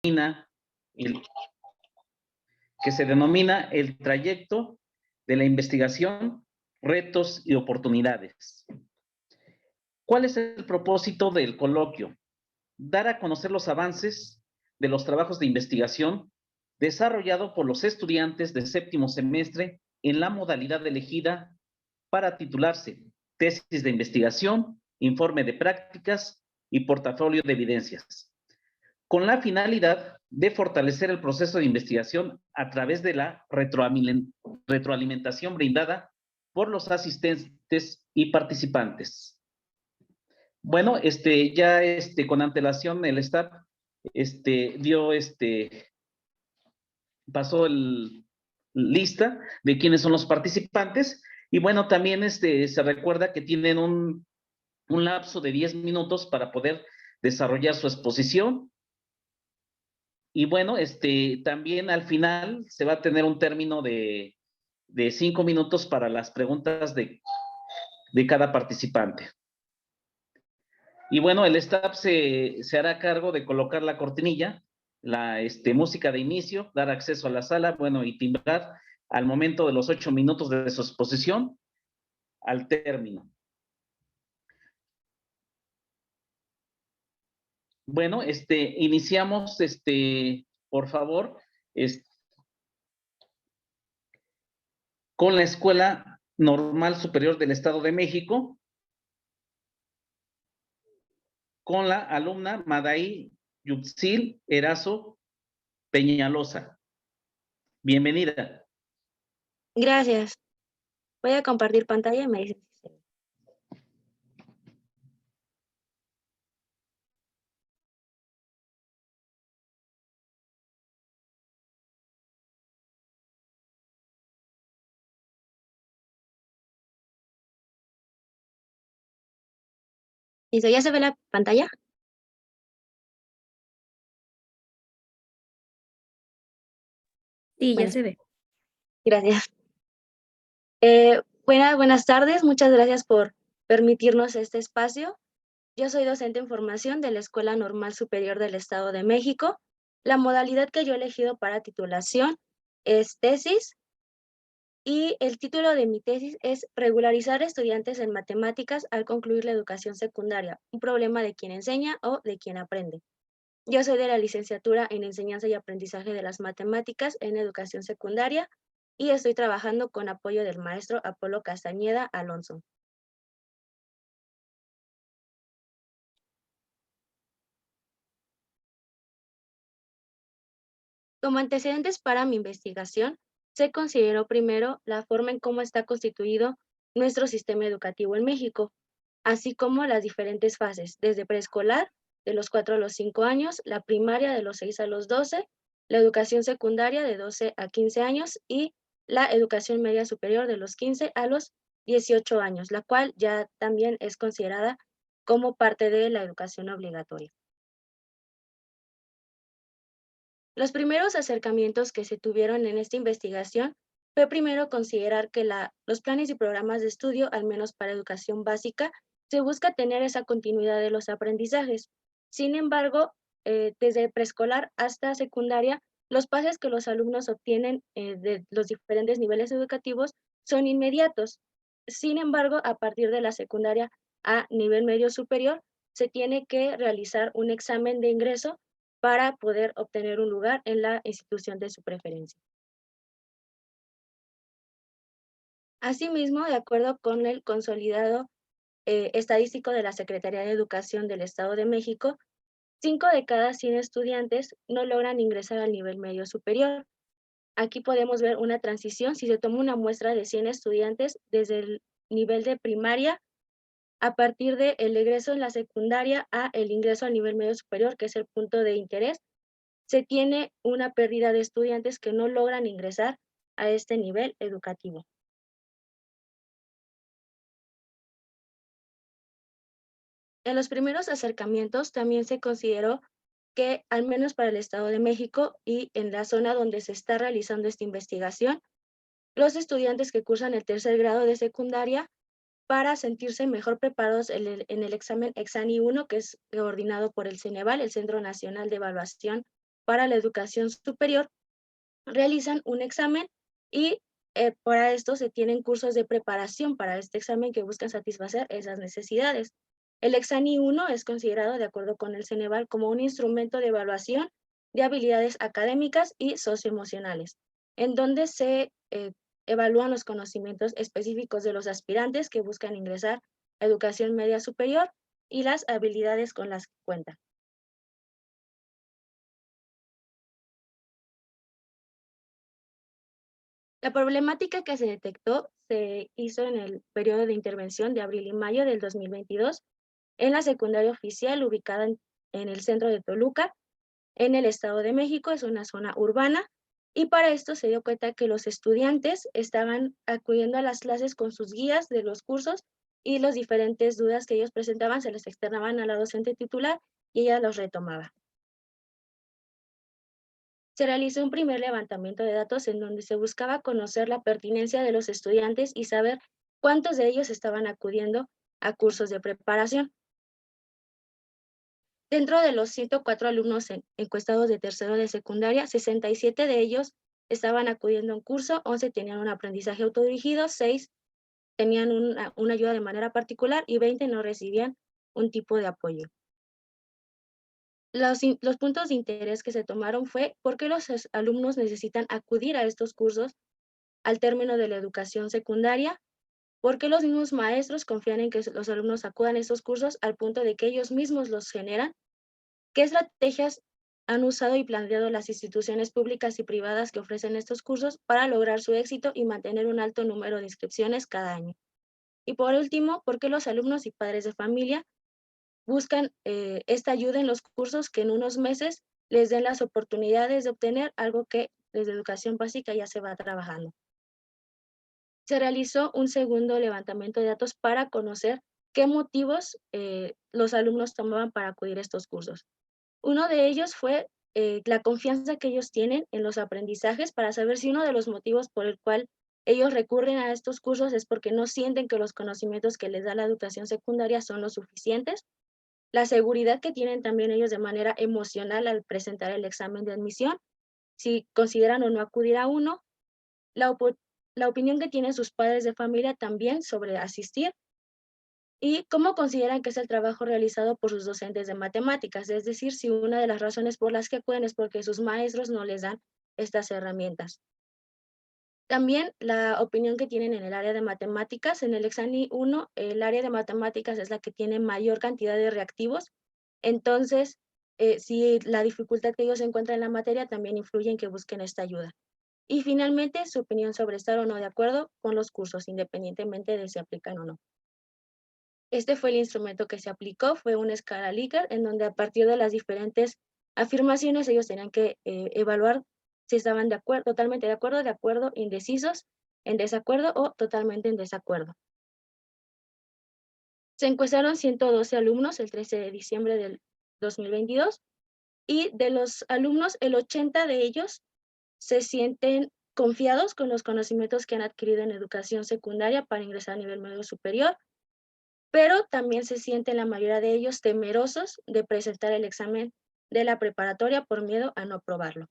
el, que se denomina el trayecto de la investigación, retos y oportunidades. ¿Cuál es el propósito del coloquio? Dar a conocer los avances de los trabajos de investigación desarrollado por los estudiantes de séptimo semestre en la modalidad elegida para titularse tesis de investigación, informe de prácticas y portafolio de evidencias, con la finalidad de fortalecer el proceso de investigación a través de la retroalimentación brindada por los asistentes y participantes. Bueno, ya con antelación el staff dio pasó lista de quiénes son los participantes y bueno, también se recuerda que tienen un lapso de 10 minutos para poder desarrollar su exposición. Y bueno, también al final se va a tener un término de 5 minutos para las preguntas de cada participante. Y bueno, el staff se hará cargo de colocar la cortinilla, la música de inicio, dar acceso a la sala, bueno, y timbrar al momento de los 8 minutos de su exposición al término. Bueno, iniciamos, por favor, con la Escuela Normal Superior del Estado de México, con la alumna Madaí Yutzil Erazo Peñalosa. Bienvenida. Gracias. Voy a compartir pantalla y me dicen si se ve. ¿Listo? ¿Ya se ve la pantalla? Sí, Bueno, ya se ve. gracias. Buenas tardes, muchas gracias por permitirnos este espacio. Yo soy docente en formación de la Escuela Normal Superior del Estado de México. La modalidad que yo he elegido para titulación es tesis y el título de mi tesis es Regularizar estudiantes en matemáticas al concluir la educación secundaria, un problema de quien enseña o de quien aprende. Yo soy de la licenciatura en Enseñanza y Aprendizaje de las Matemáticas en Educación Secundaria y estoy trabajando con apoyo del maestro Apolo Castañeda Alonso. Como antecedentes para mi investigación, se consideró primero la forma en cómo está constituido nuestro sistema educativo en México, así como las diferentes fases, desde preescolar, de los 4 a los 5 años, la primaria de los 6 a los 12, la educación secundaria de 12 a 15 años y la educación media superior de los 15 a los 18 años, la cual ya también es considerada como parte de la educación obligatoria. Los primeros acercamientos que se tuvieron en esta investigación fue primero considerar que los planes y programas de estudio, al menos para educación básica, se busca tener esa continuidad de los aprendizajes. Sin embargo, desde preescolar hasta secundaria, los pases que los alumnos obtienen de los diferentes niveles educativos son inmediatos. Sin embargo, a partir de la secundaria a nivel medio superior, se tiene que realizar un examen de ingreso para poder obtener un lugar en la institución de su preferencia. Asimismo, de acuerdo con el consolidado estadístico de la Secretaría de Educación del Estado de México, 5 de cada 100 estudiantes no logran ingresar al nivel medio superior. Aquí podemos ver una transición si se toma una muestra de 100 estudiantes desde el nivel de primaria a partir del egreso en la secundaria a el ingreso al nivel medio superior, que es el punto de interés. Se tiene una pérdida de estudiantes que no logran ingresar a este nivel educativo. En los primeros acercamientos también se consideró que, al menos para el Estado de México y en la zona donde se está realizando esta investigación, los estudiantes que cursan el tercer grado de secundaria, para sentirse mejor preparados en el examen Exani 1, que es coordinado por el Ceneval, el Centro Nacional de Evaluación para la educación superior realizan un examen y para esto se tienen cursos de preparación para este examen que buscan satisfacer esas necesidades. El Exani 1 es considerado, de acuerdo con el Ceneval, como un instrumento de evaluación de habilidades académicas y socioemocionales, en donde se evalúan los conocimientos específicos de los aspirantes que buscan ingresar a educación media superior y las habilidades con las que cuentan. La problemática que se detectó se hizo en el periodo de intervención de abril y mayo del 2022 en la secundaria oficial ubicada en el centro de Toluca, en el Estado de México. Es una zona urbana, y para esto se dio cuenta que los estudiantes estaban acudiendo a las clases con sus guías de los cursos y las diferentes dudas que ellos presentaban se les externaban a la docente titular y ella los retomaba. Se realizó un primer levantamiento de datos en donde se buscaba conocer la pertinencia de los estudiantes y saber cuántos de ellos estaban acudiendo a cursos de preparación. Dentro de los 104 alumnos encuestados de tercero de secundaria, 67 de ellos estaban acudiendo a un curso, 11 tenían un aprendizaje autodirigido, 6 tenían una ayuda de manera particular y 20 no recibían un tipo de apoyo. Los puntos de interés que se tomaron fue por qué los alumnos necesitan acudir a estos cursos al término de la educación secundaria, por qué los mismos maestros confían en que los alumnos acudan a estos cursos al punto de que ellos mismos los generan, qué estrategias han usado y planteado las instituciones públicas y privadas que ofrecen estos cursos para lograr su éxito y mantener un alto número de inscripciones cada año. Y por último, por qué los alumnos y padres de familia buscan esta ayuda en los cursos que en unos meses les den las oportunidades de obtener algo que desde educación básica ya se va trabajando. Se realizó un segundo levantamiento de datos para conocer qué motivos los alumnos tomaban para acudir a estos cursos. Uno de ellos fue la confianza que ellos tienen en los aprendizajes, para saber si uno de los motivos por el cual ellos recurren a estos cursos es porque no sienten que los conocimientos que les da la educación secundaria son los suficientes. La seguridad que tienen también ellos de manera emocional al presentar el examen de admisión, si consideran o no acudir a uno, la, la opinión que tienen sus padres de familia también sobre asistir, y cómo consideran que es el trabajo realizado por sus docentes de matemáticas, es decir, si una de las razones por las que acuden es porque sus maestros no les dan estas herramientas. También la opinión que tienen en el área de matemáticas. En el Exani 1, el área de matemáticas es la que tiene mayor cantidad de reactivos, entonces, si la dificultad que ellos encuentran en la materia también influye en que busquen esta ayuda. Y finalmente, su opinión sobre estar o no de acuerdo con los cursos, independientemente de si aplican o no. Este fue el instrumento que se aplicó, fue una escala Likert, en donde a partir de las diferentes afirmaciones ellos tenían que evaluar si estaban de acuerdo, totalmente de acuerdo, indecisos, en desacuerdo o totalmente en desacuerdo. Se encuestaron 112 alumnos el 13 de diciembre del 2022 y de los alumnos, el 80 de ellos se sienten confiados con los conocimientos que han adquirido en educación secundaria para ingresar a nivel medio superior, pero también se sienten la mayoría de ellos temerosos de presentar el examen de la preparatoria por miedo a no aprobarlo.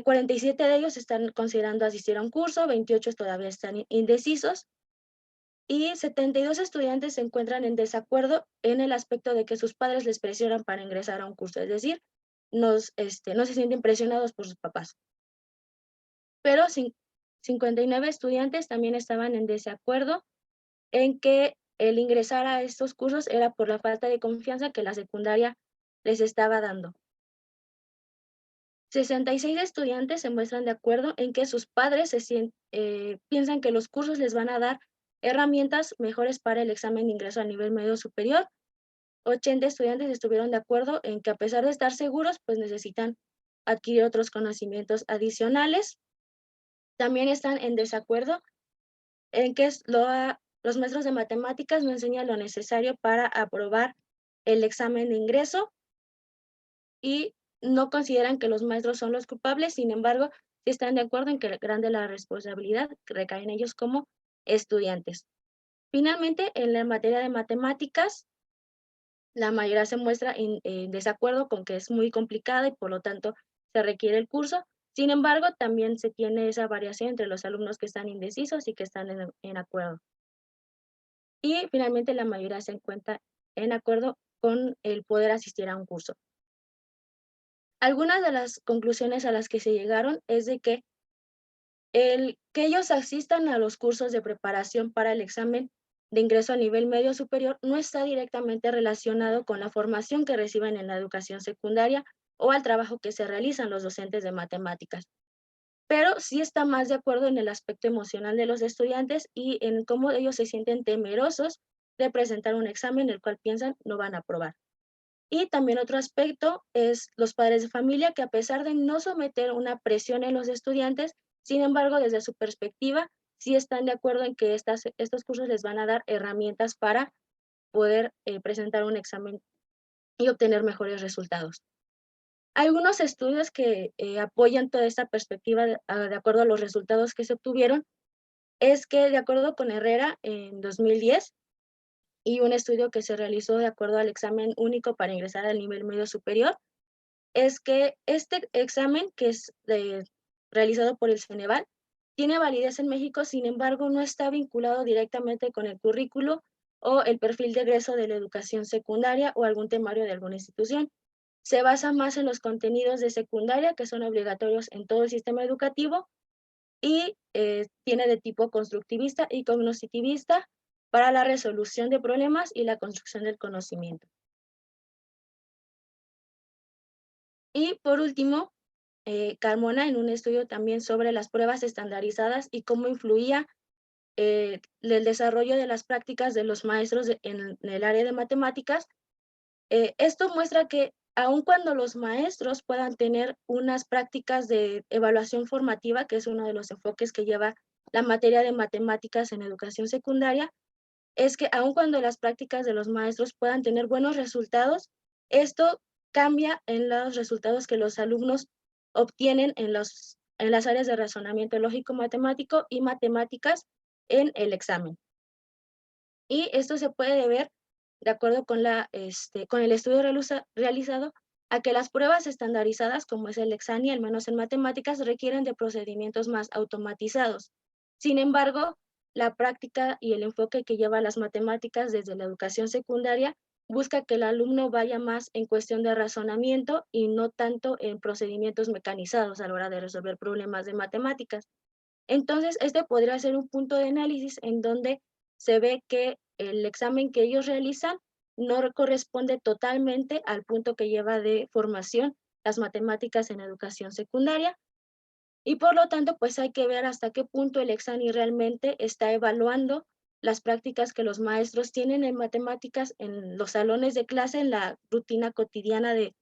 47 de ellos están considerando asistir a un curso, 28 todavía están indecisos y 72 estudiantes se encuentran en desacuerdo en el aspecto de que sus padres les presionan para ingresar a un curso, es decir, no se sienten presionados por sus papás. Pero 59 estudiantes también estaban en desacuerdo en que el ingresar a estos cursos era por la falta de confianza que la secundaria les estaba dando. 66 estudiantes se muestran de acuerdo en que sus padres piensan que los cursos les van a dar herramientas mejores para el examen de ingreso a nivel medio superior. 80 estudiantes estuvieron de acuerdo en que a pesar de estar seguros, pues necesitan adquirir otros conocimientos adicionales. También están en desacuerdo en que los maestros de matemáticas no enseñan lo necesario para aprobar el examen de ingreso y no consideran que los maestros son los culpables. Sin embargo, sí están de acuerdo en que grande la responsabilidad que recae en ellos como estudiantes. Finalmente, en la materia de matemáticas, La mayoría se muestra en desacuerdo con que es muy complicada y por lo tanto se requiere el curso. Sin embargo, también se tiene esa variación entre los alumnos que están indecisos y que están en acuerdo. Y finalmente la mayoría se encuentra en acuerdo con el poder asistir a un curso. Algunas de las conclusiones a las que se llegaron es de que el que ellos asistan a los cursos de preparación para el examen de ingreso a nivel medio superior no está directamente relacionado con la formación que reciben en la educación secundaria o al trabajo que se realizan los docentes de matemáticas, pero sí está más de acuerdo en el aspecto emocional de los estudiantes y en cómo ellos se sienten temerosos de presentar un examen el cual piensan no van a aprobar. Y también otro aspecto es los padres de familia que a pesar de no someter una presión en los estudiantes, sin embargo, desde su perspectiva, sí están de acuerdo en que estos cursos les van a dar herramientas para poder presentar un examen y obtener mejores resultados. Algunos estudios que apoyan toda esta perspectiva de acuerdo a los resultados que se obtuvieron es que de acuerdo con Herrera en 2010 y un estudio que se realizó de acuerdo al examen único para ingresar al nivel medio superior, es que este examen, que es realizado por el Ceneval, tiene validez en México, sin embargo, no está vinculado directamente con el currículo o el perfil de egreso de la educación secundaria o algún temario de alguna institución. Se basa más en los contenidos de secundaria, que son obligatorios en todo el sistema educativo, y tiene de tipo constructivista y cognitivista para la resolución de problemas y la construcción del conocimiento. Y por último, Carmona, en un estudio también sobre las pruebas estandarizadas y cómo influía el desarrollo de las prácticas de los maestros en el área de matemáticas, esto muestra que aun cuando los maestros puedan tener unas prácticas de evaluación formativa, que es uno de los enfoques que lleva la materia de matemáticas en educación secundaria, es que aun cuando las prácticas de los maestros puedan tener buenos resultados, esto cambia en los resultados que los alumnos obtienen en las áreas de razonamiento lógico matemático y matemáticas en el examen. Y esto se puede deber, de acuerdo con con el estudio realizado, a que las pruebas estandarizadas, como es el Exani, al menos en matemáticas, requieren de procedimientos más automatizados. Sin embargo, la práctica y el enfoque que lleva las matemáticas desde la educación secundaria busca que el alumno vaya más en cuestión de razonamiento y no tanto en procedimientos mecanizados a la hora de resolver problemas de matemáticas. Entonces, este podría ser un punto de análisis en donde se ve que el examen que ellos realizan no corresponde totalmente al punto que lleva de formación las matemáticas en educación secundaria y por lo tanto, pues hay que ver hasta qué punto el examen realmente está evaluando las prácticas que los maestros tienen en matemáticas en los salones de clase, en la rutina cotidiana de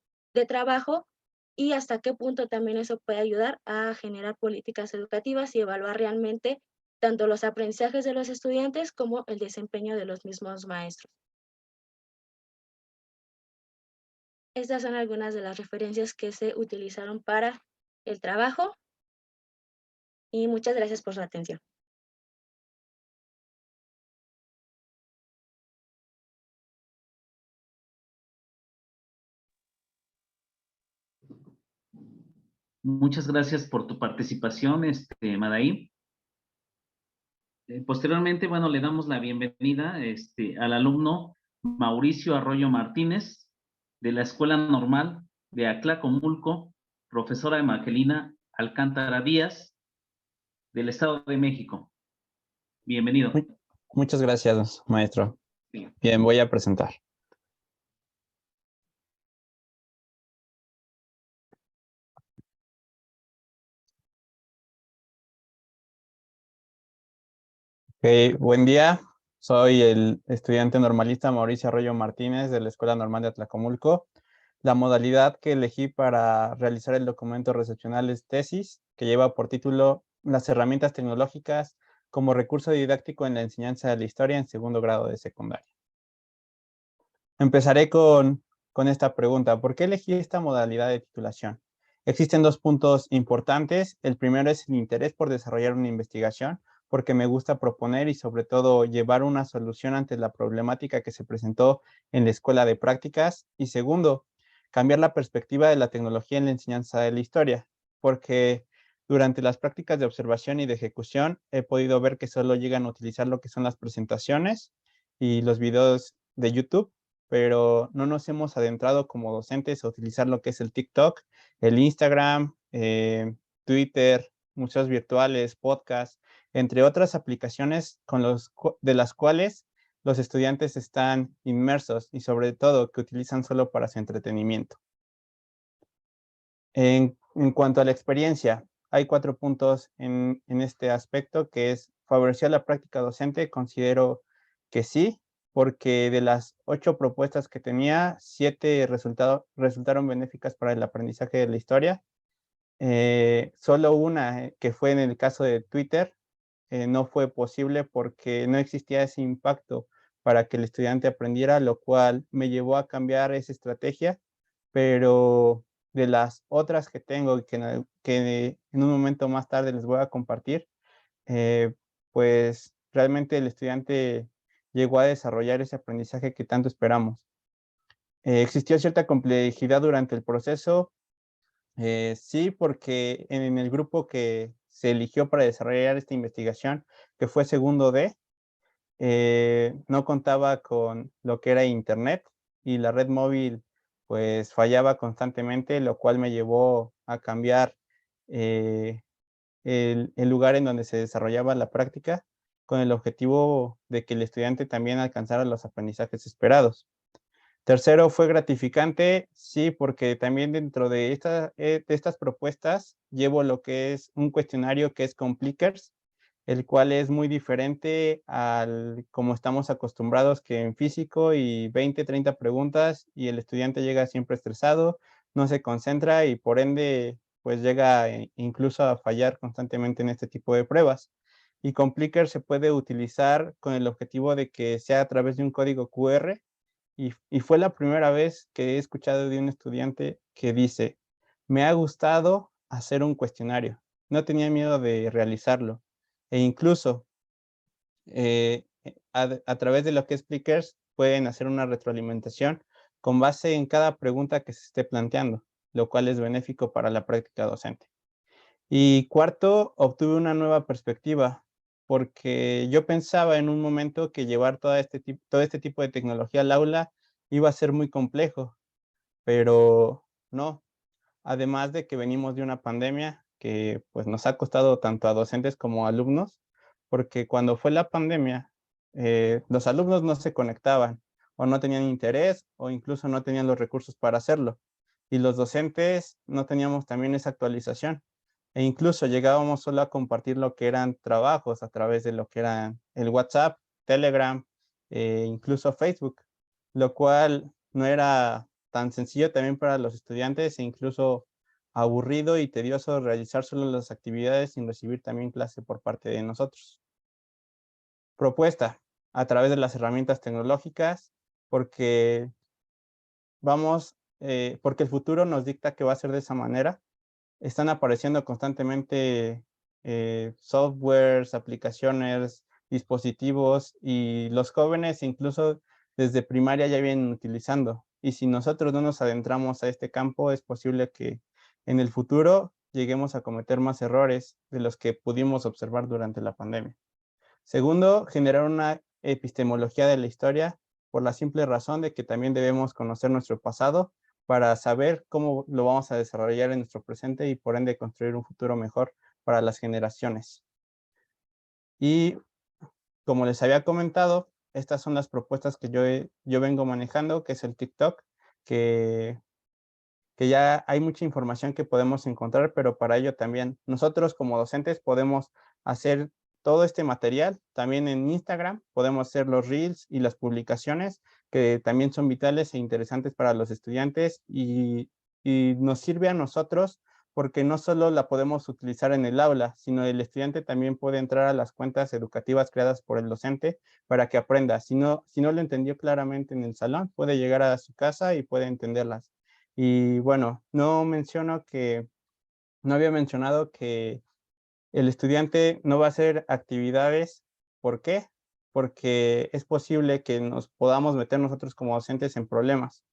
trabajo, y hasta qué punto también eso puede ayudar a generar políticas educativas y evaluar realmente tanto los aprendizajes de los estudiantes como el desempeño de los mismos maestros. Estas son algunas de las referencias que se utilizaron para el trabajo y muchas gracias por su atención. Muchas gracias por tu participación, Madaí. Posteriormente, bueno, le damos la bienvenida al alumno Mauricio Arroyo Martínez, de la Escuela Normal de Atlacomulco, profesora Evangelina Alcántara Díaz, del Estado de México. Bienvenido. Muchas gracias, maestro. Sí. Bien, voy a presentar. Buen día. Soy el estudiante normalista Mauricio Arroyo Martínez de la Escuela Normal de Atlacomulco. La modalidad que elegí para realizar el documento recepcional es tesis, que lleva por título Las herramientas tecnológicas como recurso didáctico en la enseñanza de la historia en segundo grado de secundaria. Empezaré con esta pregunta. ¿Por qué elegí esta modalidad de titulación? Existen dos puntos importantes. El primero es el interés por desarrollar una investigación, porque me gusta proponer y sobre todo llevar una solución ante la problemática que se presentó en la escuela de prácticas. Y segundo, cambiar la perspectiva de la tecnología en la enseñanza de la historia, porque durante las prácticas de observación y de ejecución he podido ver que solo llegan a utilizar lo que son las presentaciones y los videos de YouTube, pero no nos hemos adentrado como docentes a utilizar lo que es el TikTok, el Instagram, Twitter, museos virtuales, podcasts, entre otras aplicaciones de las cuales los estudiantes están inmersos y sobre todo que utilizan solo para su entretenimiento. En cuanto a la experiencia, hay 4 puntos en este aspecto, que es favorecer la práctica docente. Considero que sí, porque de las 8 propuestas que tenía, 7 resultaron benéficas para el aprendizaje de la historia. Solo una, que fue en el caso de Twitter, no fue posible porque no existía ese impacto para que el estudiante aprendiera, lo cual me llevó a cambiar esa estrategia, pero de las otras que tengo y que en un momento más tarde les voy a compartir, pues realmente el estudiante llegó a desarrollar ese aprendizaje que tanto esperamos. Existió cierta complejidad durante el proceso, sí, porque en el grupo que se eligió para desarrollar esta investigación, que fue segundo D, no contaba con lo que era internet y la red móvil pues fallaba constantemente, lo cual me llevó a cambiar eh, el lugar en donde se desarrollaba la práctica con el objetivo de que el estudiante también alcanzara los aprendizajes esperados. Tercero, fue gratificante, sí, porque también dentro de estas propuestas llevo lo que es un cuestionario que es Complikers, el cual es muy diferente al como estamos acostumbrados que en físico y 20, 30 preguntas y el estudiante llega siempre estresado, no se concentra y por ende pues llega incluso a fallar constantemente en este tipo de pruebas. Y Compliker se puede utilizar con el objetivo de que sea a través de un código QR y fue la primera vez que he escuchado de un estudiante que dice, me ha gustado hacer un cuestionario, no tenía miedo de realizarlo. E incluso a través de lo que es Plickers pueden hacer una retroalimentación con base en cada pregunta que se esté planteando, lo cual es benéfico para la práctica docente. Y cuarto, obtuve una nueva perspectiva, porque yo pensaba en un momento que llevar todo este tipo de tecnología al aula iba a ser muy complejo, pero no. Además de que venimos de una pandemia que pues nos ha costado tanto a docentes como a alumnos, porque cuando fue la pandemia, los alumnos no se conectaban o no tenían interés o incluso no tenían los recursos para hacerlo. Y los docentes no teníamos también esa actualización. E incluso llegábamos solo a compartir lo que eran trabajos a través de lo que eran el WhatsApp, Telegram, incluso Facebook, lo cual no era tan sencillo también para los estudiantes e incluso aburrido y tedioso realizar solo las actividades sin recibir también clase por parte de nosotros. Propuesta a través de las herramientas tecnológicas, porque porque el futuro nos dicta que va a ser de esa manera. Están apareciendo constantemente softwares, aplicaciones, dispositivos y los jóvenes incluso desde primaria ya vienen utilizando. Y si nosotros no nos adentramos a este campo, es posible que en el futuro lleguemos a cometer más errores de los que pudimos observar durante la pandemia. Segundo, generar una epistemología de la historia por la simple razón de que también debemos conocer nuestro pasado para saber cómo lo vamos a desarrollar en nuestro presente y por ende construir un futuro mejor para las generaciones. Y como les había comentado, estas son las propuestas que yo vengo manejando, que es el TikTok, que ya hay mucha información que podemos encontrar, pero para ello también nosotros como docentes podemos hacer todo este material. También en Instagram podemos hacer los reels y las publicaciones que también son vitales e interesantes para los estudiantes y nos sirve a nosotros porque no solo la podemos utilizar en el aula, sino el estudiante también puede entrar a las cuentas educativas creadas por el docente para que aprenda. Si no lo entendió claramente en el salón, puede llegar a su casa y puede entenderlas. Y bueno, no había mencionado que El estudiante no va a hacer actividades. ¿Por qué? Porque es posible que nos podamos meter nosotros como docentes en problemas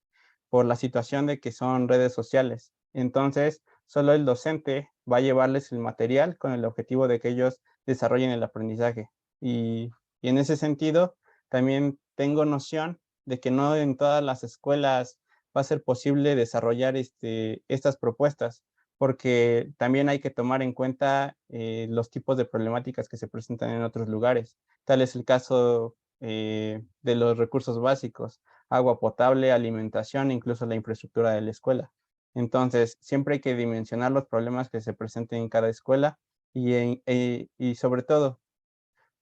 por la situación de que son redes sociales. Entonces, solo el docente va a llevarles el material con el objetivo de que ellos desarrollen el aprendizaje. Y en ese sentido, también tengo noción de que no en todas las escuelas va a ser posible desarrollar estas propuestas, porque también hay que tomar en cuenta los tipos de problemáticas que se presentan en otros lugares. Tal es el caso de los recursos básicos, agua potable, alimentación, incluso la infraestructura de la escuela. Entonces, siempre hay que dimensionar los problemas que se presenten en cada escuela y sobre todo,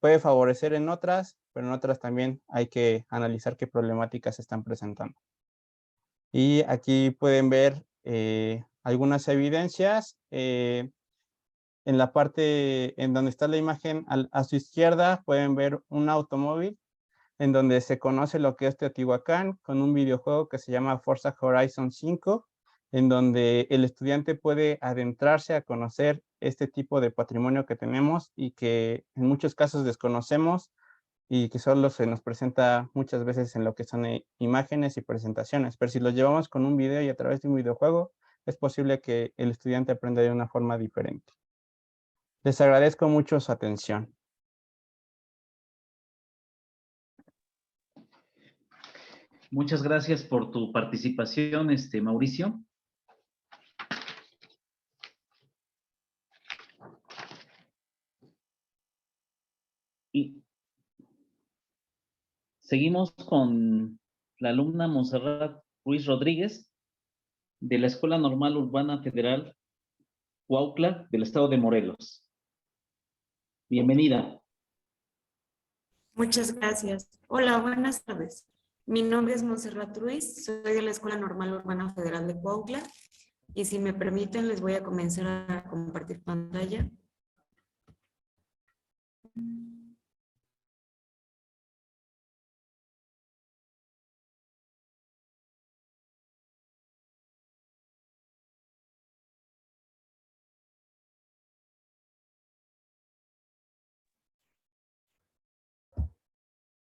puede favorecer en otras, pero en otras también hay que analizar qué problemáticas se están presentando. Y aquí pueden ver algunas evidencias. En la parte en donde está la imagen a su izquierda pueden ver un automóvil en donde se conoce lo que es Teotihuacán con un videojuego que se llama Forza Horizon 5, en donde el estudiante puede adentrarse a conocer este tipo de patrimonio que tenemos y que en muchos casos desconocemos y que solo se nos presenta muchas veces en lo que son imágenes y presentaciones. Pero si lo llevamos con un video y a través de un videojuego, es posible que el estudiante aprenda de una forma diferente. Les agradezco mucho su atención. Muchas gracias por tu participación, Mauricio. Y seguimos con la alumna Montserrat Ruiz Rodríguez de la Escuela Normal Urbana Federal Cuautla del estado de Morelos. Bienvenida. Muchas gracias. Hola, buenas tardes. Mi nombre es Montserrat Ruiz, soy de la Escuela Normal Urbana Federal de Cuautla y si me permiten les voy a comenzar a compartir pantalla.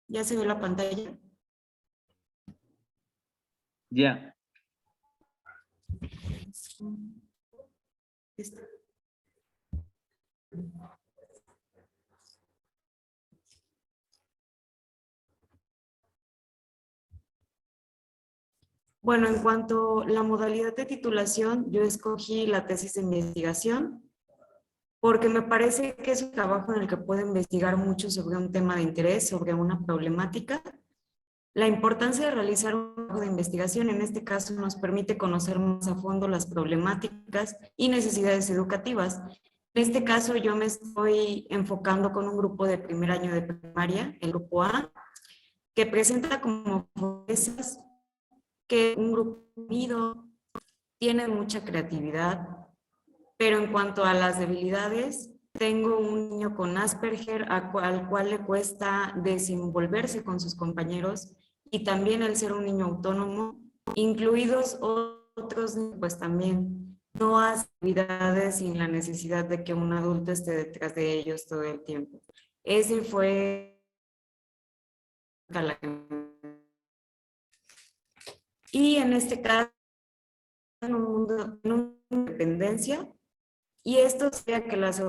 ¿Ya se ve la pantalla? Ya. Bueno, en cuanto a la modalidad de titulación, yo escogí la tesis de investigación porque me parece que es un trabajo en el que puedo investigar mucho sobre un tema de interés, sobre una problemática. La importancia de realizar un trabajo de investigación en este caso nos permite conocer más a fondo las problemáticas y necesidades educativas. En este caso yo me estoy enfocando con un grupo de primer año de primaria, el grupo A, que presenta como fortalezas que un grupo unido tiene mucha creatividad, pero en cuanto a las debilidades, tengo un niño con Asperger al cual le cuesta desenvolverse con sus compañeros y también el ser un niño autónomo, incluidos otros niños, pues también no hace actividades sin la necesidad de que un adulto esté detrás de ellos todo el tiempo. Ese fue la y en este caso en un mundo de dependencia, y esto sería que las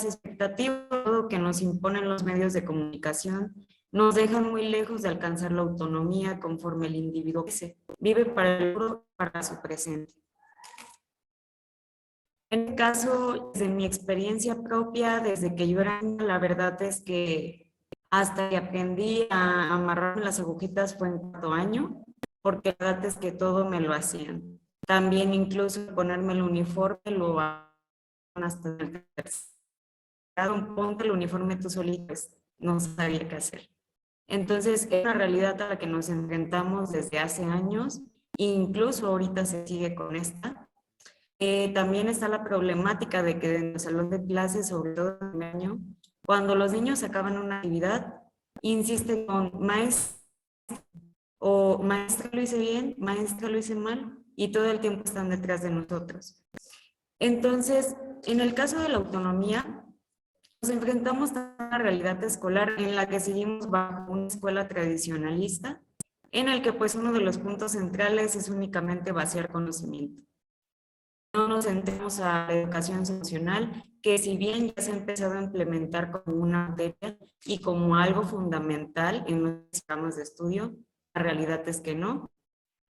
expectativas que nos imponen los medios de comunicación nos dejan muy lejos de alcanzar la autonomía conforme el individuo crece, vive para el futuro, para su presente. En el caso, desde mi experiencia propia, desde que yo era niña, la verdad es que hasta que aprendí a amarrarme las agujitas fue en 4º año, porque la verdad es que todo me lo hacían. También incluso ponerme el uniforme lo hasta el tercero. Ponte el uniforme tú solito, pues, no sabía qué hacer. Entonces, es una realidad a la que nos enfrentamos desde hace años, incluso ahorita se sigue con esta. También está la problemática de que en el salón de clases, sobre todo en el año, cuando los niños acaban una actividad, insisten con maestra o maestra lo hice bien, maestra lo hice mal, y todo el tiempo están detrás de nosotros. Entonces, en el caso de la autonomía, nos enfrentamos a una realidad escolar en la que seguimos bajo una escuela tradicionalista, en el que pues uno de los puntos centrales es únicamente vaciar conocimiento. No nos centremos a la educación emocional, que si bien ya se ha empezado a implementar como una materia y como algo fundamental en nuestros programas de estudio, la realidad es que no.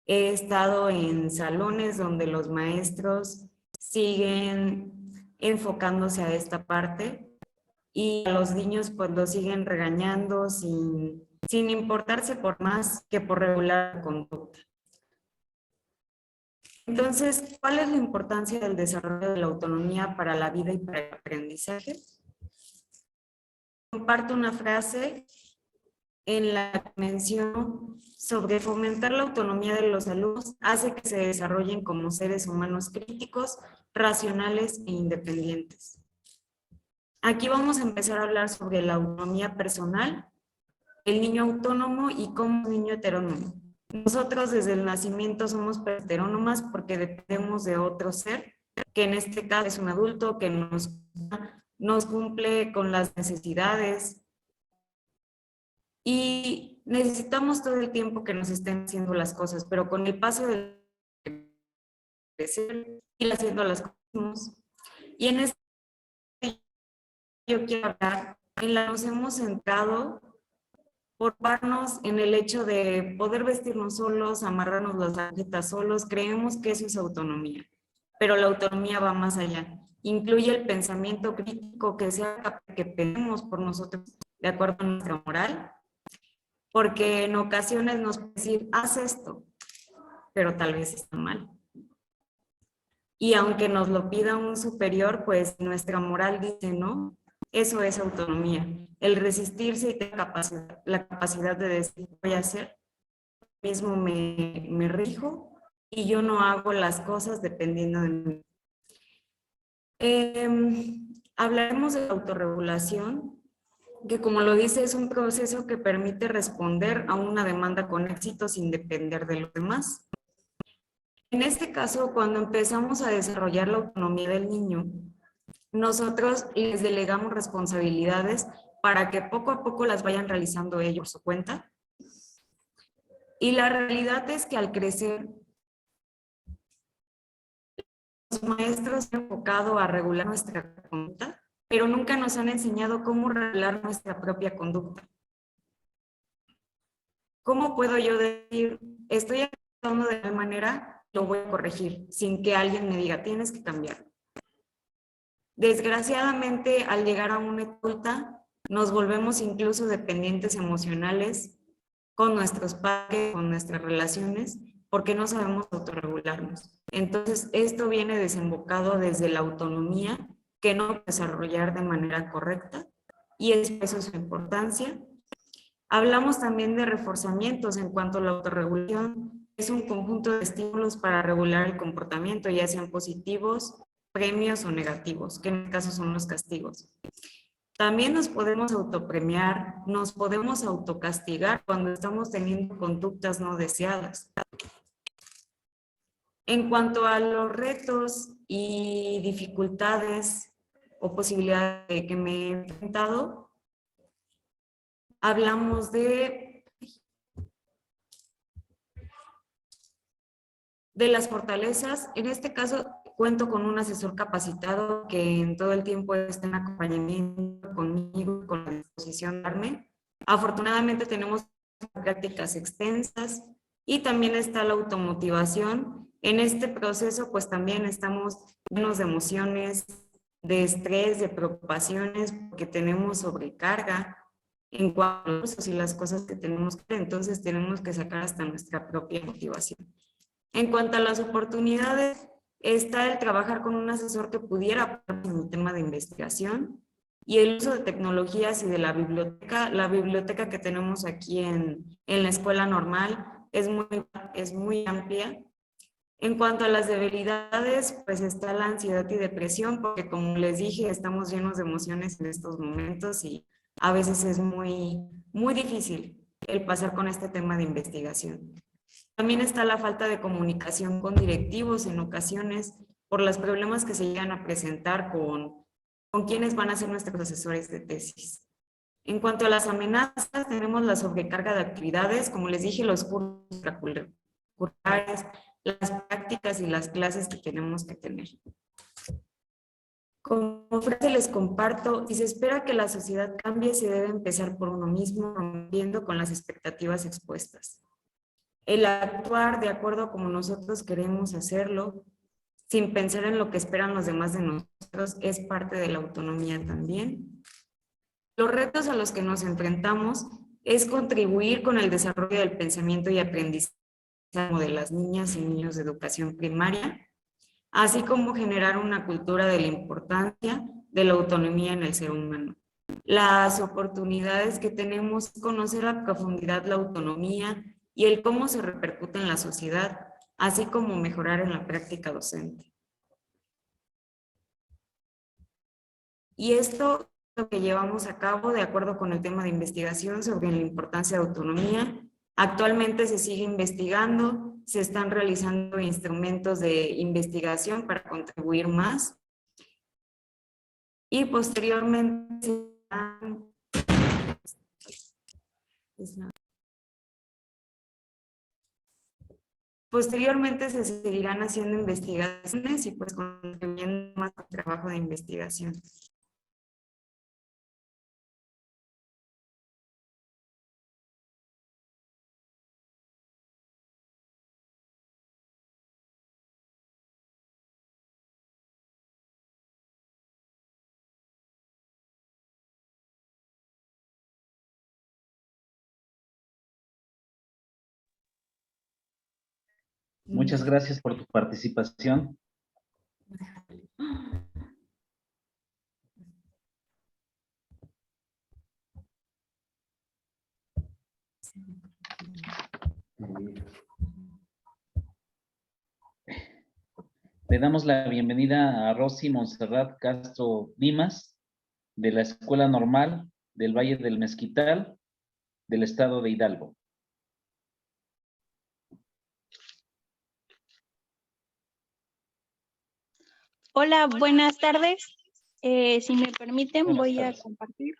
He estado en salones donde los maestros siguen enfocándose a esta parte y a los niños pues los siguen regañando sin importarse por más que por regular la conducta. Entonces, ¿cuál es la importancia del desarrollo de la autonomía para la vida y para el aprendizaje? Comparto una frase en la que menciono sobre fomentar la autonomía de los alumnos hace que se desarrollen como seres humanos críticos, racionales e independientes. Aquí vamos a empezar a hablar sobre la autonomía personal, el niño autónomo y como niño heterónomo. Nosotros desde el nacimiento somos heterónomas porque dependemos de otro ser, que en este caso es un adulto que nos cumple con las necesidades y necesitamos todo el tiempo que nos estén haciendo las cosas, pero con el paso del crecer, ir haciendo las cosas. Y en este yo quiero hablar, en la nos hemos centrado formarnos en el hecho de poder vestirnos solos, amarrarnos las agujetas solos, creemos que eso es autonomía, pero la autonomía va más allá. Incluye el pensamiento crítico que sea que pensemos por nosotros de acuerdo a nuestra moral, porque en ocasiones nos puede decir, haz esto, pero tal vez está mal. Y aunque nos lo pida un superior, pues nuestra moral dice no. Eso es autonomía, el resistirse y tener la capacidad de decir, voy a hacer, mismo me rijo y yo no hago las cosas dependiendo de mí. Hablaremos de la autorregulación, que como lo dice es un proceso que permite responder a una demanda con éxito sin depender de los demás. En este caso, cuando empezamos a desarrollar la autonomía del niño, nosotros les delegamos responsabilidades para que poco a poco las vayan realizando ellos por su cuenta. Y la realidad es que al crecer, los maestros han enfocado a regular nuestra conducta, pero nunca nos han enseñado cómo regular nuestra propia conducta. ¿Cómo puedo yo decir, estoy actuando de tal manera, lo voy a corregir, sin que alguien me diga, tienes que cambiar? Desgraciadamente, al llegar a una adulta, nos volvemos incluso dependientes emocionales con nuestros padres, con nuestras relaciones, porque no sabemos autorregularnos. Entonces, esto viene desembocado desde la autonomía que no desarrollar de manera correcta, y eso es su importancia. Hablamos también de reforzamientos en cuanto a la autorregulación. Es un conjunto de estímulos para regular el comportamiento, ya sean positivos, premios o negativos, que en este caso son los castigos. También nos podemos autopremiar, nos podemos autocastigar cuando estamos teniendo conductas no deseadas. En cuanto a los retos y dificultades o posibilidades que me he enfrentado, hablamos de las fortalezas. En este caso, cuento con un asesor capacitado que en todo el tiempo está en acompañamiento conmigo, con la disposición de darme. Afortunadamente tenemos prácticas extensas y también está la automotivación. En este proceso pues también estamos llenos de emociones, de estrés, de preocupaciones, porque tenemos sobrecarga en cuanto a los y las cosas que tenemos que hacer, entonces tenemos que sacar hasta nuestra propia motivación. En cuanto a las oportunidades, está el trabajar con un asesor que pudiera aportar en el tema de investigación y el uso de tecnologías y de la biblioteca que tenemos aquí en la escuela normal es muy amplia. En cuanto a las debilidades, pues está la ansiedad y depresión, porque como les dije, estamos llenos de emociones en estos momentos y a veces es muy difícil el pasar con este tema de investigación. También está la falta de comunicación con directivos en ocasiones, por los problemas que se llegan a presentar con quienes van a ser nuestros asesores de tesis. En cuanto a las amenazas, tenemos la sobrecarga de actividades, como les dije, los cursos extracurriculares, las prácticas y las clases que tenemos que tener. Como frase les comparto, si se espera que la sociedad cambie, se debe empezar por uno mismo, rompiendo con las expectativas expuestas. El actuar de acuerdo a como nosotros queremos hacerlo, sin pensar en lo que esperan los demás de nosotros, es parte de la autonomía también. Los retos a los que nos enfrentamos es contribuir con el desarrollo del pensamiento y aprendizaje de las niñas y niños de educación primaria, así como generar una cultura de la importancia de la autonomía en el ser humano. Las oportunidades que tenemos, conocer a profundidad la autonomía y el cómo se repercute en la sociedad, así como mejorar en la práctica docente. Y esto es lo que llevamos a cabo de acuerdo con el tema de investigación sobre la importancia de autonomía. Actualmente se sigue investigando, se están realizando instrumentos de investigación para contribuir más. Y posteriormente se seguirán haciendo investigaciones y pues contribuyendo más al trabajo de investigación. Muchas gracias por tu participación. Le damos la bienvenida a Rosy Montserrat Castro Dimas, de la Escuela Normal del Valle del Mezquital, del estado de Hidalgo. Hola, buenas tardes. Si me permiten, Buenas voy a tardes. compartir.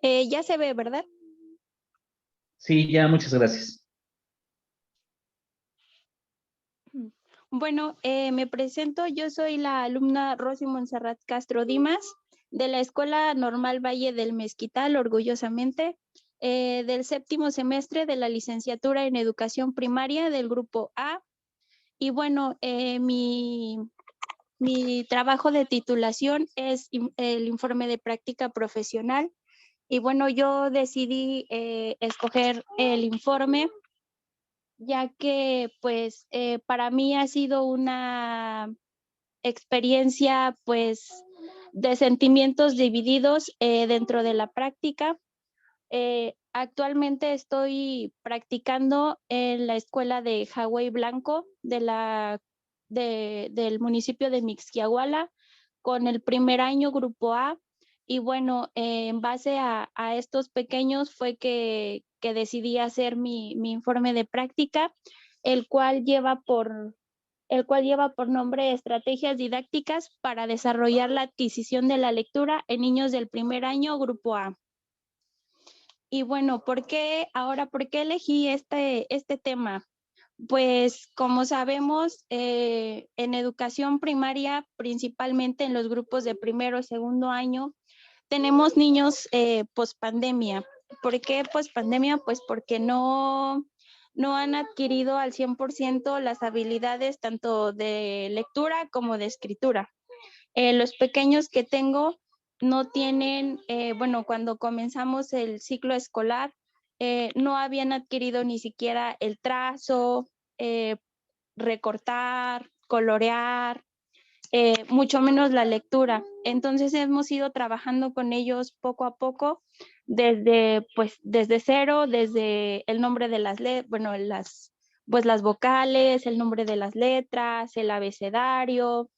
Ya se ve, ¿verdad? Sí, ya, muchas gracias. Bueno, me presento. Yo soy la alumna Rosy Montserrat Castro Dimas, de la Escuela Normal Valle del Mezquital, orgullosamente, del 7º semestre de la licenciatura en Educación Primaria del Grupo A. Y bueno, mi trabajo de titulación es el informe de práctica profesional. Y bueno, yo decidí escoger el informe, ya que pues para mí ha sido una experiencia pues de sentimientos divididos dentro de la práctica. Actualmente estoy practicando en la escuela de Hawái Blanco de del municipio de Mixquiahuala con el primer año Grupo A. Y bueno, en base a estos pequeños fue que decidí hacer mi informe de práctica, el cual lleva por nombre Estrategias Didácticas para desarrollar la adquisición de la lectura en niños del primer año Grupo A. Y bueno, ¿por qué elegí este tema? Pues como sabemos, en educación primaria, principalmente en los grupos de primero y segundo año, tenemos niños pospandemia. ¿Por qué pospandemia? Pues porque no han adquirido al 100% las habilidades tanto de lectura como de escritura. Los pequeños que tengo no tienen, bueno, cuando comenzamos el ciclo escolar, no habían adquirido ni siquiera el trazo, recortar, colorear, mucho menos la lectura. Entonces hemos ido trabajando con ellos poco a poco, desde cero, desde el nombre de las las vocales, el nombre de las letras, el abecedario,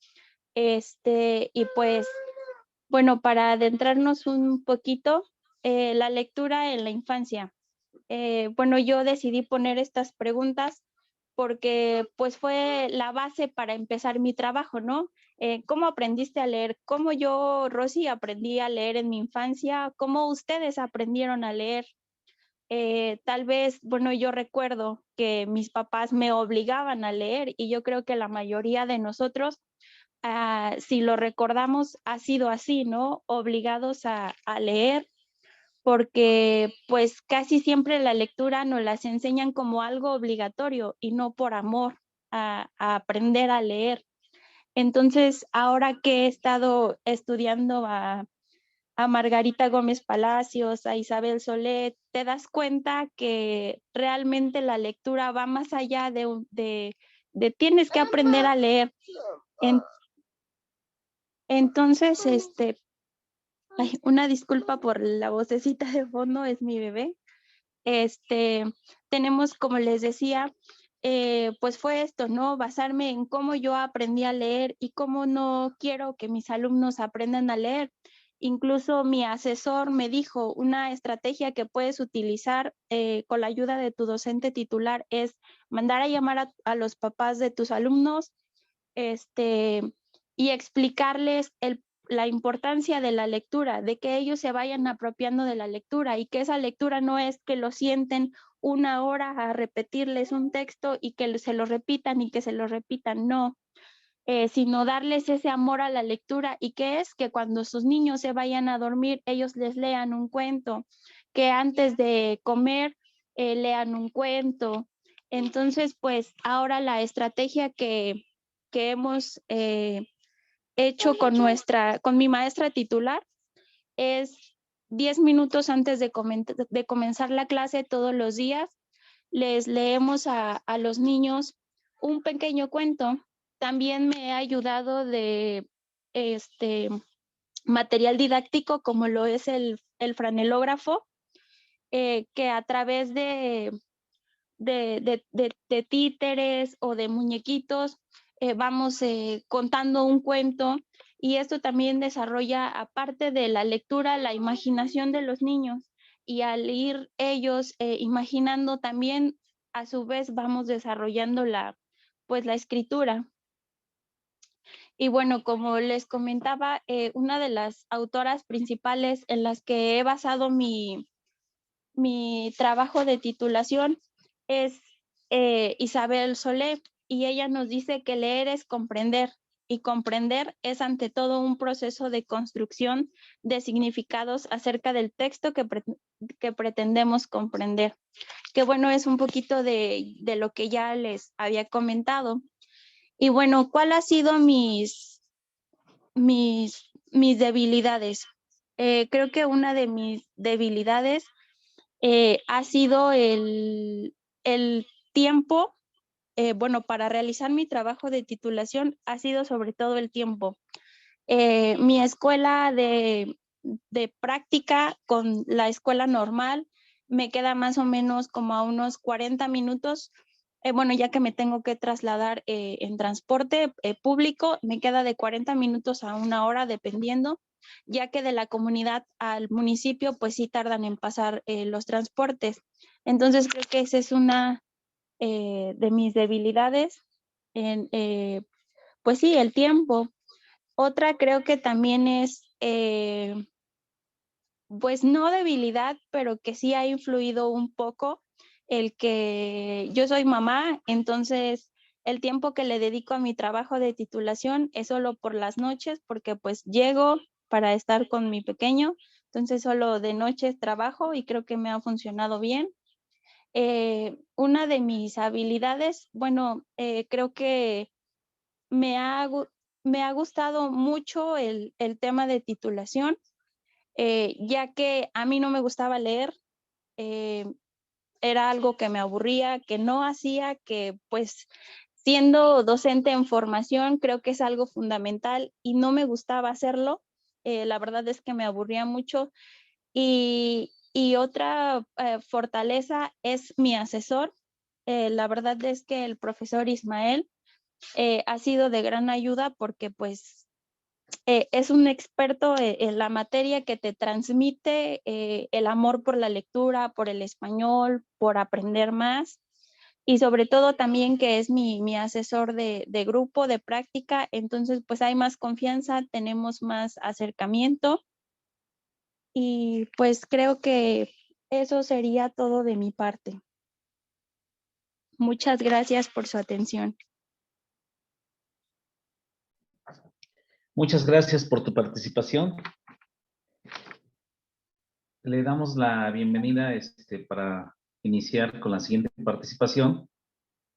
y pues, bueno, para adentrarnos un poquito, la lectura en la infancia. Bueno, yo decidí poner estas preguntas porque pues fue la base para empezar mi trabajo, ¿no? ¿Cómo aprendiste a leer? ¿Cómo yo, Rosy, aprendí a leer en mi infancia? ¿Cómo ustedes aprendieron a leer? Tal vez, bueno, yo recuerdo que mis papás me obligaban a leer y yo creo que la mayoría de nosotros, si lo recordamos, ha sido así, ¿no? Obligados a leer, porque pues casi siempre la lectura nos las enseñan como algo obligatorio y no por amor a aprender a leer. Entonces, ahora que he estado estudiando a Margarita Gómez Palacios, a Isabel Solet, te das cuenta que realmente la lectura va más allá de tienes que aprender a leer. Entonces, ay, una disculpa por la vocecita de fondo, es mi bebé. Tenemos, como les decía, pues fue esto, ¿no? Basarme en cómo yo aprendí a leer y cómo no quiero que mis alumnos aprendan a leer. Incluso mi asesor me dijo, una estrategia que puedes utilizar con la ayuda de tu docente titular es mandar a llamar a los papás de tus alumnos, y explicarles la importancia de la lectura, de que ellos se vayan apropiando de la lectura y que esa lectura no es que lo sienten una hora a repetirles un texto y que se lo repitan y que se lo repitan, no, sino darles ese amor a la lectura y que es que cuando sus niños se vayan a dormir, ellos les lean un cuento, que antes de comer lean un cuento. Entonces, pues ahora la estrategia que hemos hecho con mi maestra titular es 10 minutos antes de comenzar la clase todos los días, les leemos a los niños un pequeño cuento. También me ha ayudado de material didáctico como lo es el franelógrafo, que a través de títeres o de muñequitos vamos contando un cuento, y esto también desarrolla, aparte de la lectura, la imaginación de los niños, y al ir ellos imaginando también, a su vez vamos desarrollando la escritura. Y bueno, como les comentaba, una de las autoras principales en las que he basado mi trabajo de titulación es Isabel Solet, y ella nos dice que leer es comprender, y comprender es ante todo un proceso de construcción de significados acerca del texto que pretendemos comprender. Que bueno, es un poquito de lo que ya les había comentado. Y bueno, ¿cuál ha sido mis debilidades? Creo que una de mis debilidades ha sido el tiempo. Bueno, para realizar mi trabajo de titulación ha sido sobre todo el tiempo. Mi escuela de práctica con la escuela normal me queda más o menos como a unos 40 minutos bueno, ya que me tengo que trasladar en transporte público, me queda de 40 minutos a 1 hora, dependiendo, ya que de la comunidad al municipio, pues sí tardan en pasar los transportes. Entonces creo que esa es una de mis debilidades, pues sí, el tiempo. Otra creo que también es, pues no debilidad, pero que sí ha influido un poco el que yo soy mamá, entonces el tiempo que le dedico a mi trabajo de titulación es solo por las noches, porque pues llego para estar con mi pequeño, entonces solo de noches trabajo y creo que me ha funcionado bien. Una de mis habilidades, bueno, creo que me ha gustado mucho el tema de titulación, ya que a mí no me gustaba leer, era algo que me aburría, que no hacía, que pues siendo docente en formación creo que es algo fundamental y no me gustaba hacerlo. La verdad es que me aburría mucho y otra fortaleza es mi asesor. La verdad es que el profesor Ismael ha sido de gran ayuda porque pues es un experto en la materia que te transmite el amor por la lectura, por el español, por aprender más y sobre todo también que es mi asesor de grupo, de práctica, entonces pues hay más confianza, tenemos más acercamiento y pues creo que eso sería todo de mi parte. Muchas gracias por su atención. Muchas gracias por tu participación. Le damos la bienvenida para iniciar con la siguiente participación.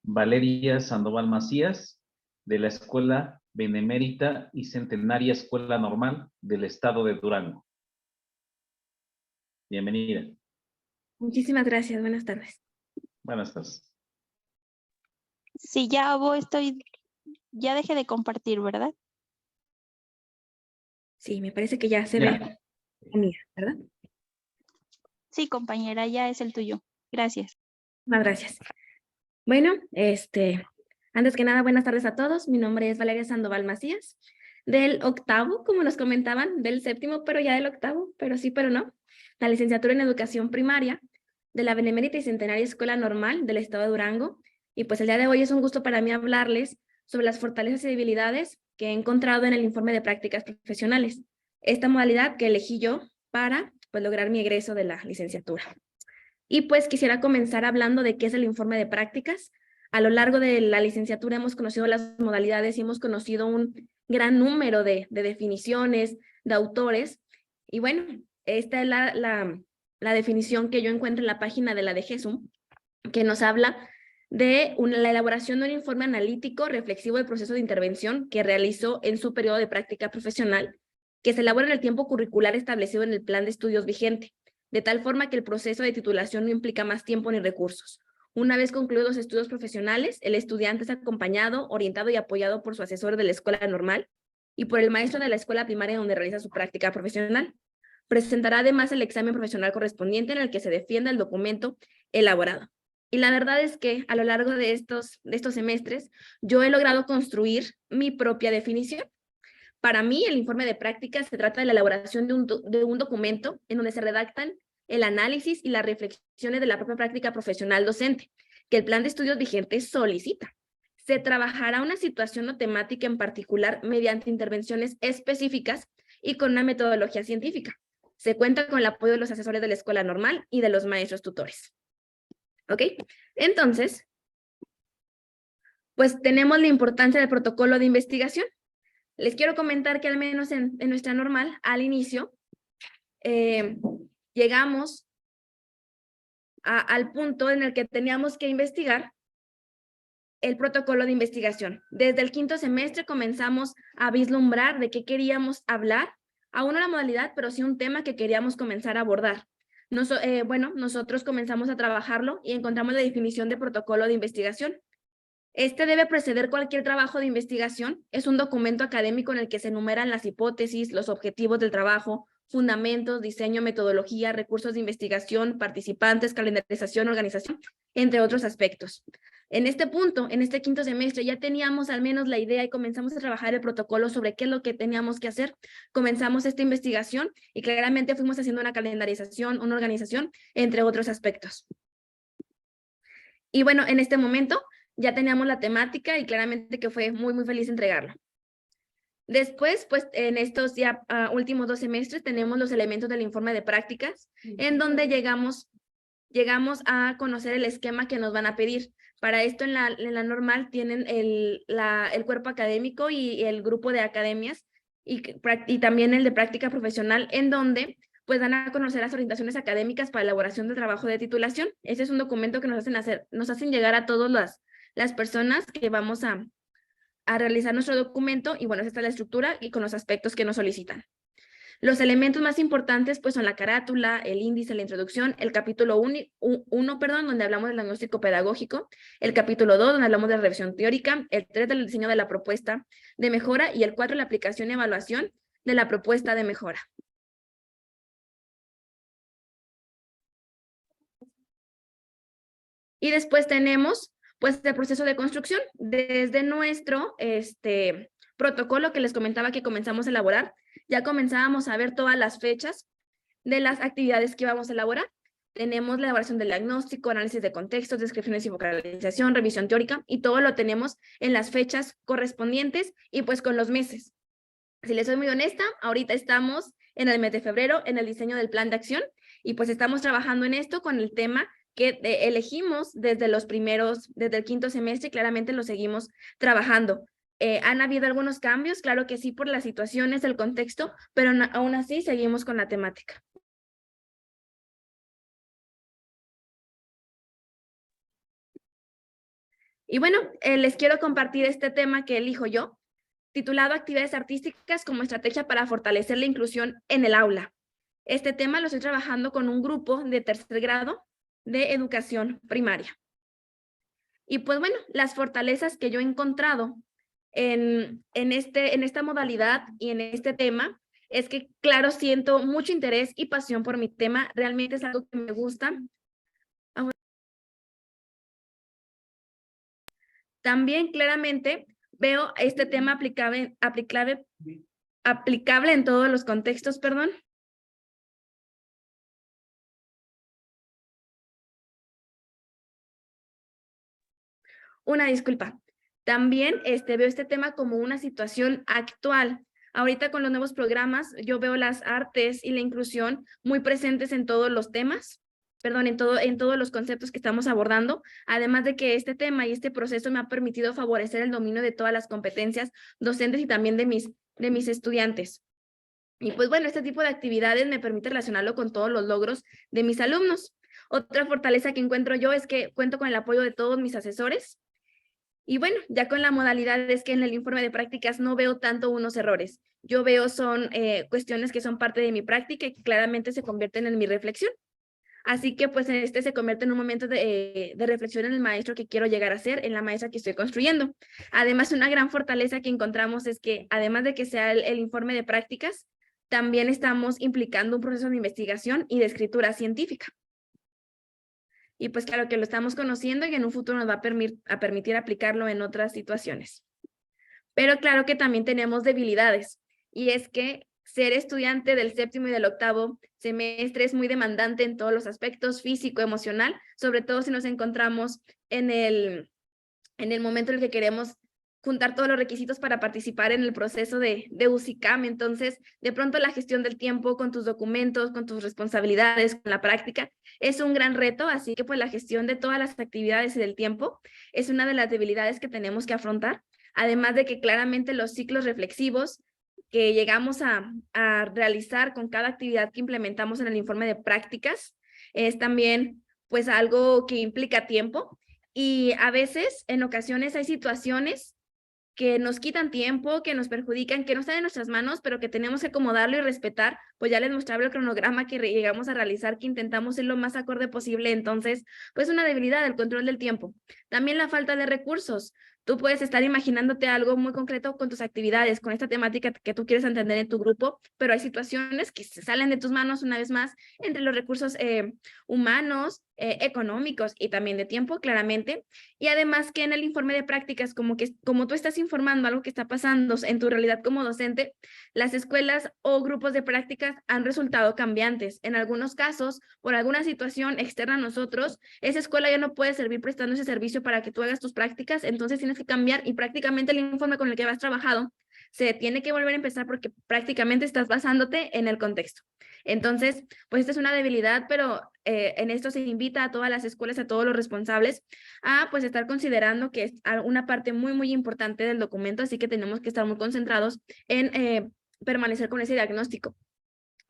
Valeria Sandoval Macías, de la Escuela Benemérita y Centenaria Escuela Normal del Estado de Durango. Bienvenida. Muchísimas gracias. Buenas tardes. Buenas tardes. Sí, ya dejé de compartir, ¿verdad? Sí, me parece que ya se ve la mía, ¿verdad? Sí, compañera, ya es el tuyo. Gracias. Muchas gracias. Bueno, antes que nada, buenas tardes a todos. Mi nombre es Valeria Sandoval Macías, del octavo, como nos comentaban, del séptimo, pero ya del octavo, pero sí, pero no. La licenciatura en Educación Primaria de la Benemérita y Centenaria Escuela Normal del Estado de Durango. Y pues el día de hoy es un gusto para mí hablarles sobre las fortalezas y debilidades que he encontrado en el informe de prácticas profesionales. Esta modalidad que elegí yo para pues, lograr mi egreso de la licenciatura. Y pues quisiera comenzar hablando de qué es el informe de prácticas. A lo largo de la licenciatura hemos conocido las modalidades y hemos conocido un gran número de definiciones, de autores. Y bueno, esta es la definición que yo encuentro en la página de la DGESUM, que nos habla de la elaboración de un informe analítico reflexivo del proceso de intervención que realizó en su periodo de práctica profesional, que se elabora en el tiempo curricular establecido en el plan de estudios vigente, de tal forma que el proceso de titulación no implica más tiempo ni recursos. Una vez concluidos los estudios profesionales, el estudiante es acompañado, orientado y apoyado por su asesor de la escuela normal y por el maestro de la escuela primaria donde realiza su práctica profesional. Presentará además el examen profesional correspondiente en el que se defienda el documento elaborado. Y la verdad es que a lo largo de estos semestres, yo he logrado construir mi propia definición. Para mí, el informe de prácticas se trata de la elaboración de un documento en donde se redactan el análisis y las reflexiones de la propia práctica profesional docente, que el plan de estudios vigente solicita. Se trabajará una situación o temática en particular mediante intervenciones específicas y con una metodología científica. Se cuenta con el apoyo de los asesores de la escuela normal y de los maestros tutores. ¿Ok? Entonces, pues tenemos la importancia del protocolo de investigación. Les quiero comentar que al menos en nuestra normal, al inicio, llegamos al punto en el que teníamos que investigar el protocolo de investigación. Desde el quinto semestre comenzamos a vislumbrar de qué queríamos hablar, aún no la modalidad, pero sí un tema que queríamos comenzar a abordar. Bueno, nosotros comenzamos a trabajarlo y encontramos la definición de protocolo de investigación. Este debe preceder cualquier trabajo de investigación. Es un documento académico en el que se enumeran las hipótesis, los objetivos del trabajo, fundamentos, diseño, metodología, recursos de investigación, participantes, calendarización, organización, entre otros aspectos. En este punto, en este quinto semestre, ya teníamos al menos la idea y comenzamos a trabajar el protocolo sobre qué es lo que teníamos que hacer. Comenzamos esta investigación y claramente fuimos haciendo una calendarización, una organización, entre otros aspectos. Y bueno, en este momento ya teníamos la temática y claramente que fue muy, muy feliz entregarla. Después, pues en estos ya últimos 2 semestres tenemos los elementos del informe de prácticas, en donde llegamos a conocer el esquema que nos van a pedir. Para esto en la normal tienen el cuerpo académico y el grupo de academias y también el de práctica profesional, en donde pues dan a conocer las orientaciones académicas para elaboración de trabajo de titulación. Ese es un documento que nos hacen llegar a todas las personas que vamos a realizar nuestro documento, y bueno, esta es la estructura y con los aspectos que nos solicitan. Los elementos más importantes pues son la carátula, el índice, la introducción, el capítulo 1, donde hablamos del diagnóstico pedagógico, el capítulo 2, donde hablamos de la revisión teórica, el 3 del diseño de la propuesta de mejora y el 4 la aplicación y evaluación de la propuesta de mejora. Y después tenemos pues el proceso de construcción. Desde nuestro protocolo que les comentaba que comenzamos a elaborar, ya comenzábamos a ver todas las fechas de las actividades que íbamos a elaborar. Tenemos la elaboración del diagnóstico, análisis de contextos, descripciones y vocalización, revisión teórica, y todo lo tenemos en las fechas correspondientes y pues con los meses. Si les soy muy honesta, ahorita estamos en el mes de febrero en el diseño del plan de acción y pues estamos trabajando en esto con el tema que elegimos desde el quinto semestre y claramente lo seguimos trabajando. ¿Han habido algunos cambios? Claro que sí, por las situaciones del contexto, pero aún así seguimos con la temática. Y bueno, les quiero compartir este tema que elijo yo, titulado Actividades artísticas como estrategia para fortalecer la inclusión en el aula. Este tema lo estoy trabajando con un grupo de 3er grado de educación primaria. Y pues bueno, las fortalezas que yo he encontrado en esta modalidad y en este tema es que, claro, siento mucho interés y pasión por mi tema. Realmente es algo que me gusta. También claramente veo este tema aplicable en todos los contextos, perdón. Una disculpa. También veo este tema como una situación actual. Ahorita con los nuevos programas, yo veo las artes y la inclusión muy presentes en todos los temas, en todos los conceptos que estamos abordando, además de que este tema y este proceso me ha permitido favorecer el dominio de todas las competencias docentes y también de mis estudiantes. Y pues bueno, este tipo de actividades me permite relacionarlo con todos los logros de mis alumnos. Otra fortaleza que encuentro yo es que cuento con el apoyo de todos mis asesores. Y bueno, ya con la modalidad es que en el informe de prácticas no veo tanto unos errores. Yo veo son cuestiones que son parte de mi práctica y que claramente se convierten en mi reflexión. Así que pues se convierte en un momento de reflexión en el maestro que quiero llegar a ser, en la maestra que estoy construyendo. Además, una gran fortaleza que encontramos es que además de que sea el informe de prácticas, también estamos implicando un proceso de investigación y de escritura científica. Y pues claro que lo estamos conociendo y en un futuro nos va a permitir aplicarlo en otras situaciones. Pero claro que también tenemos debilidades, y es que ser estudiante del 7º y del 8º semestre es muy demandante en todos los aspectos, físico, emocional, sobre todo si nos encontramos en el momento en el que queremos juntar todos los requisitos para participar en el proceso de UCICAM. Entonces, de pronto la gestión del tiempo con tus documentos, con tus responsabilidades, con la práctica, es un gran reto, así que pues la gestión de todas las actividades y del tiempo es una de las debilidades que tenemos que afrontar, además de que claramente los ciclos reflexivos que llegamos a realizar con cada actividad que implementamos en el informe de prácticas es también pues algo que implica tiempo, y a veces, en ocasiones, hay situaciones que nos quitan tiempo, que nos perjudican, que no están en nuestras manos, pero que tenemos que acomodarlo y respetar. Pues ya les mostraba el cronograma que llegamos a realizar, que intentamos ser lo más acorde posible. Entonces, pues una debilidad, el control del tiempo. También la falta de recursos. Tú puedes estar imaginándote algo muy concreto con tus actividades, con esta temática que tú quieres entender en tu grupo, pero hay situaciones que se salen de tus manos una vez más entre los recursos humanos, económicos y también de tiempo, claramente. Y además que en el informe de prácticas, como tú estás informando algo que está pasando en tu realidad como docente, las escuelas o grupos de prácticas han resultado cambiantes. En algunos casos, por alguna situación externa a nosotros, esa escuela ya no puede servir prestando ese servicio para que tú hagas tus prácticas, entonces tienes que cambiar y prácticamente el informe con el que has trabajado se tiene que volver a empezar porque prácticamente estás basándote en el contexto. Entonces, pues esta es una debilidad, pero en esto se invita a todas las escuelas, a todos los responsables, a pues estar considerando que es una parte muy, muy importante del documento, así que tenemos que estar muy concentrados en permanecer con ese diagnóstico.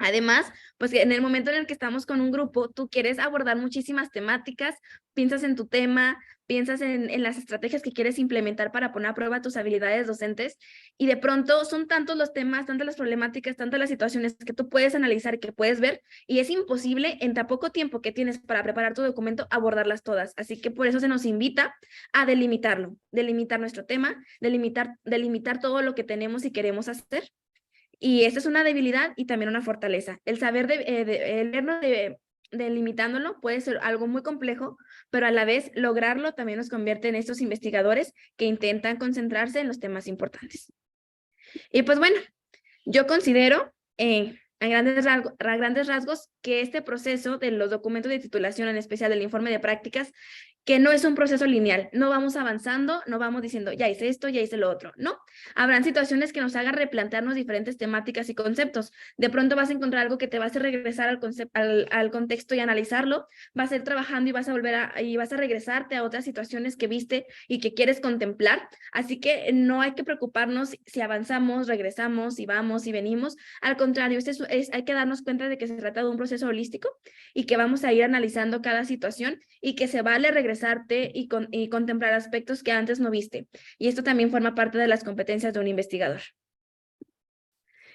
Además, pues en el momento en el que estamos con un grupo, tú quieres abordar muchísimas temáticas, piensas en tu tema, piensas en las estrategias que quieres implementar para poner a prueba tus habilidades docentes y de pronto son tantos los temas, tantas las problemáticas, tantas las situaciones que tú puedes analizar y que puedes ver y es imposible en tan poco tiempo que tienes para preparar tu documento abordarlas todas. Así que por eso se nos invita a delimitarlo, delimitar nuestro tema, delimitar todo lo que tenemos y queremos hacer. Y esta es una debilidad y también una fortaleza. El saber leerlo delimitándolo puede ser algo muy complejo, pero a la vez lograrlo también nos convierte en estos investigadores que intentan concentrarse en los temas importantes. Y pues bueno, yo considero a grandes rasgos que este proceso de los documentos de titulación, en especial del informe de prácticas, que no es un proceso lineal, no vamos avanzando, no vamos diciendo, ya hice esto, ya hice lo otro, no. Habrán situaciones que nos hagan replantearnos diferentes temáticas y conceptos. De pronto vas a encontrar algo que te va a hacer regresar al contexto y analizarlo, vas a ir trabajando y vas a regresarte a otras situaciones que viste y que quieres contemplar, así que no hay que preocuparnos si avanzamos, regresamos, y vamos y venimos, al contrario, hay que darnos cuenta de que se trata de un proceso holístico y que vamos a ir analizando cada situación y que se vale regresarte y contemplar aspectos que antes no viste. Y esto también forma parte de las competencias de un investigador.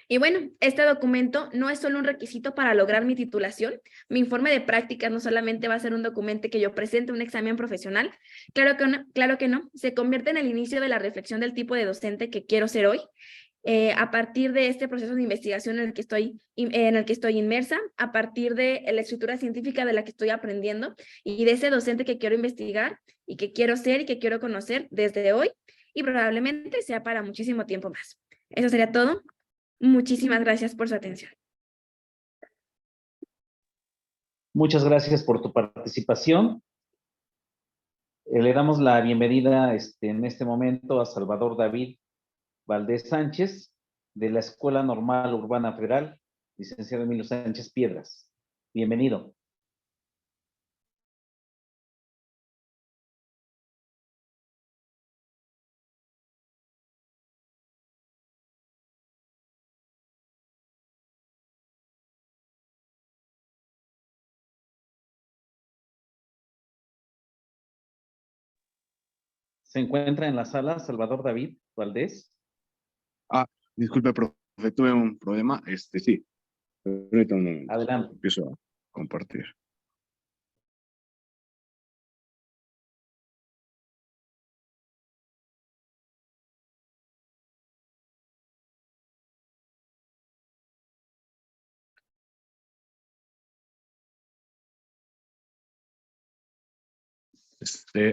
Y bueno, este documento no es solo un requisito para lograr mi titulación. Mi informe de prácticas no solamente va a ser un documento que yo presente un examen profesional. Claro que no. Se convierte en el inicio de la reflexión del tipo de docente que quiero ser hoy. A partir de este proceso de investigación en el que estoy inmersa, a partir de la escritura científica de la que estoy aprendiendo y de ese docente que quiero investigar y que quiero ser y que quiero conocer desde hoy y probablemente sea para muchísimo tiempo más. Eso sería todo. Muchísimas gracias por su atención. Muchas gracias por tu participación. Le damos la bienvenida en este momento a Salvador David Valdés Sánchez, de la Escuela Normal Urbana Federal, licenciado Emilio Sánchez Piedras. Bienvenido. ¿Se encuentra en la sala Salvador David Valdés? Disculpe, profe, tuve un problema. Sí. Ahorita un momento. Adelante. Empiezo a compartir.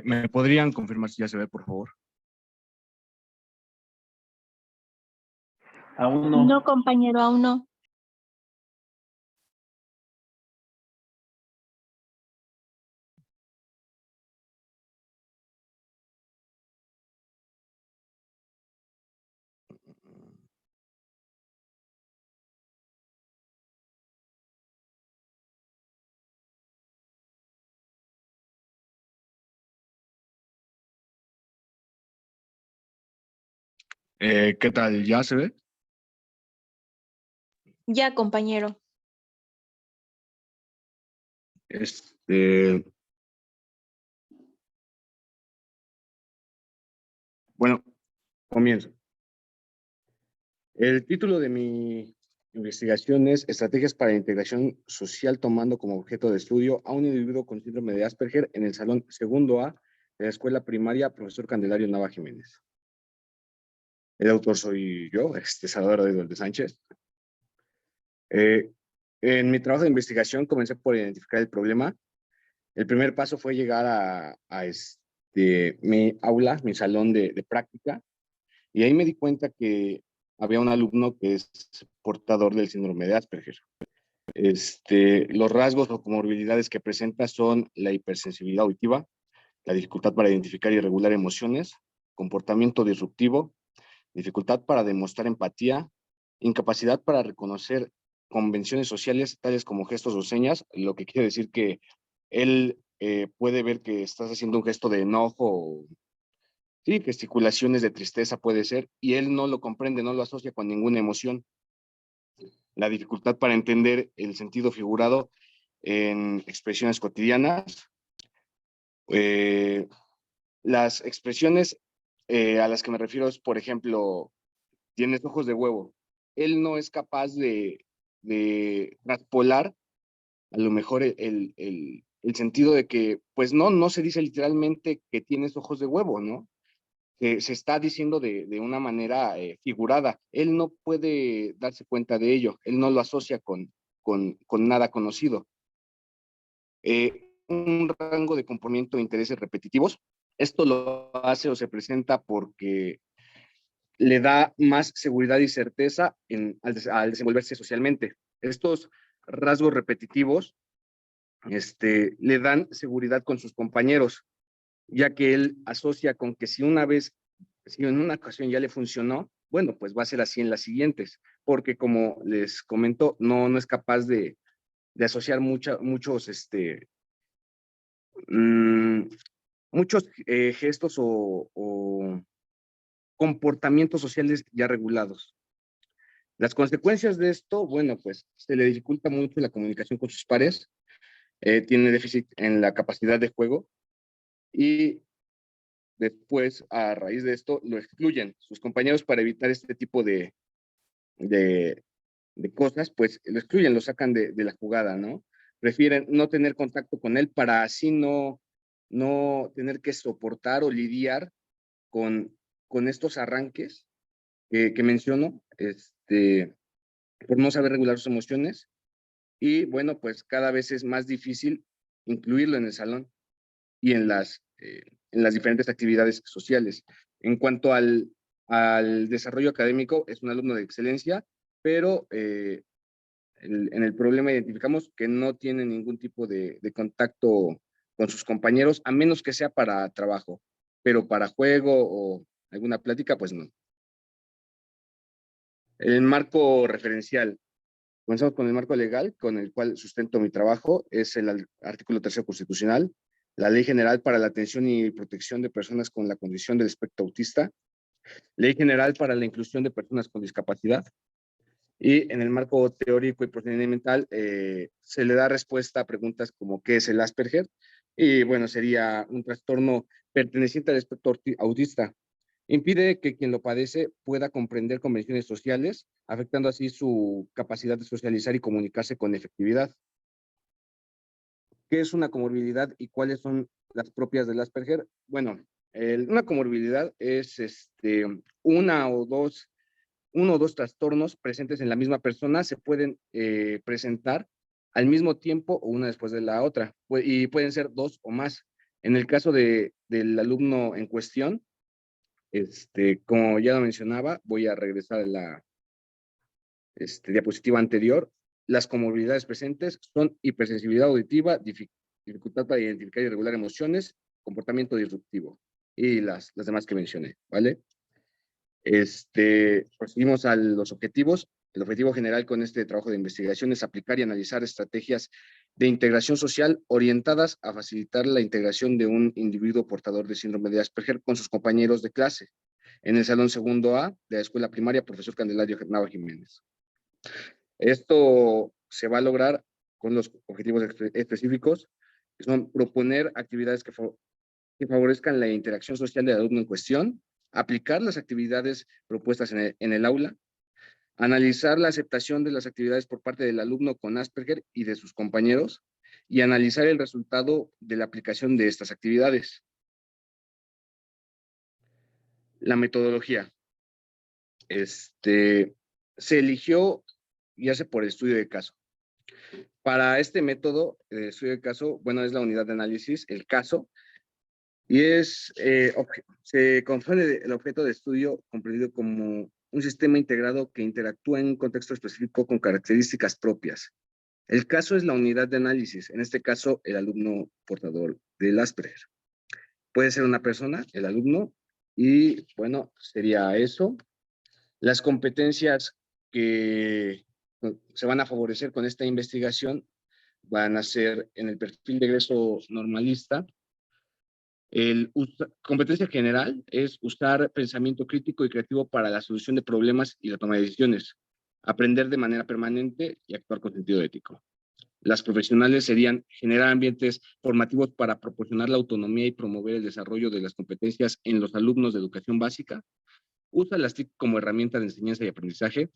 ¿Me podrían confirmar si ya se ve, por favor? Aún no. No, compañero, aún no. ¿Qué tal? ¿Ya se ve? Ya, compañero. Bueno, comienzo. El título de mi investigación es Estrategias para la integración social tomando como objeto de estudio a un individuo con síndrome de Asperger en el Salón Segundo A de la escuela primaria Profesor Candelario Nava Jiménez. El autor soy yo, Salvador Eduardo Sánchez. En mi trabajo de investigación comencé por identificar el problema. El primer paso fue llegar a mi aula, mi salón de práctica, y ahí me di cuenta que había un alumno que es portador del síndrome de Asperger. Los rasgos o comorbilidades que presenta son la hipersensibilidad auditiva, la dificultad para identificar y regular emociones, comportamiento disruptivo, dificultad para demostrar empatía, incapacidad para reconocer convenciones sociales tales como gestos o señas, lo que quiere decir que él puede ver que estás haciendo un gesto de enojo, sí, gesticulaciones de tristeza puede ser, y él no lo comprende, no lo asocia con ninguna emoción. La dificultad para entender el sentido figurado en expresiones cotidianas. Las expresiones a las que me refiero es, por ejemplo, tienes ojos de huevo. Él no es capaz de traspolar a lo mejor el sentido de que, pues no se dice literalmente que tienes ojos de huevo, ¿no? Se está diciendo de una manera figurada. Él no puede darse cuenta de ello, él no lo asocia con nada conocido. Un rango de comportamiento de intereses repetitivos. Esto lo hace o se presenta porque le da más seguridad y certeza al desenvolverse socialmente. Estos rasgos repetitivos le dan seguridad con sus compañeros, ya que él asocia con que si en una ocasión ya le funcionó, bueno, pues va a ser así en las siguientes, porque como les comento, no es capaz de asociar muchos gestos o comportamientos sociales ya regulados. Las consecuencias de esto, bueno, pues se le dificulta mucho la comunicación con sus pares, tiene déficit en la capacidad de juego y después, a raíz de esto, lo excluyen sus compañeros para evitar este tipo de cosas, pues lo excluyen, lo sacan de la jugada, ¿no? Prefieren no tener contacto con él para así no tener que soportar o lidiar con estos arranques que menciono, por no saber regular sus emociones. Y bueno, pues cada vez es más difícil incluirlo en el salón y en las diferentes actividades sociales. En cuanto al desarrollo académico, es un alumno de excelencia, pero en el problema identificamos que no tiene ningún tipo de contacto con sus compañeros, a menos que sea para trabajo, pero para juego o alguna plática, pues no. El marco referencial. Comenzamos con el marco legal, con el cual sustento mi trabajo, es el artículo 3 constitucional, la Ley General para la Atención y Protección de Personas con la Condición del Espectro Autista, Ley General para la Inclusión de Personas con Discapacidad, y en el marco teórico y procedimental se le da respuesta a preguntas como ¿qué es el Asperger? Y bueno, sería un trastorno perteneciente al espectro autista. Impide que quien lo padece pueda comprender convenciones sociales, afectando así su capacidad de socializar y comunicarse con efectividad. ¿Qué es una comorbilidad y cuáles son las propias del Asperger? Bueno, una comorbilidad es uno o dos trastornos presentes en la misma persona se pueden presentar al mismo tiempo o una después de la otra, y pueden ser dos o más. En el caso del alumno en cuestión, como ya lo mencionaba, voy a regresar a la diapositiva anterior. Las comorbilidades presentes son hipersensibilidad auditiva, dificultad para identificar y regular emociones, comportamiento disruptivo y las demás que mencioné, ¿vale? Proseguimos a los objetivos. El objetivo general con este trabajo de investigación es aplicar y analizar estrategias de integración social orientadas a facilitar la integración de un individuo portador de síndrome de Asperger con sus compañeros de clase en el salón segundo A de la escuela primaria Profesor Candelario Nava Jiménez. Esto se va a lograr con los objetivos específicos, que son proponer actividades que favorezcan la interacción social del alumno en cuestión, aplicar las actividades propuestas en el aula, analizar la aceptación de las actividades por parte del alumno con Asperger y de sus compañeros, y analizar el resultado de la aplicación de estas actividades. La metodología. Se eligió ya sea por estudio de caso. Para este método de estudio de caso, bueno, es la unidad de análisis, el caso, y se comprende el objeto de estudio comprendido como un sistema integrado que interactúa en un contexto específico con características propias. El caso es la unidad de análisis, en este caso, el alumno portador del Asperger. Puede ser una persona, el alumno, y bueno, sería eso. Las competencias que se van a favorecer con esta investigación van a ser en el perfil de egreso normalista. Competencia general es usar pensamiento crítico y creativo para la solución de problemas y la toma de decisiones, aprender de manera permanente y actuar con sentido ético. Las profesionales serían generar ambientes formativos para proporcionar la autonomía y promover el desarrollo de las competencias en los alumnos de educación básica. Usa las TIC como herramienta de enseñanza y aprendizaje.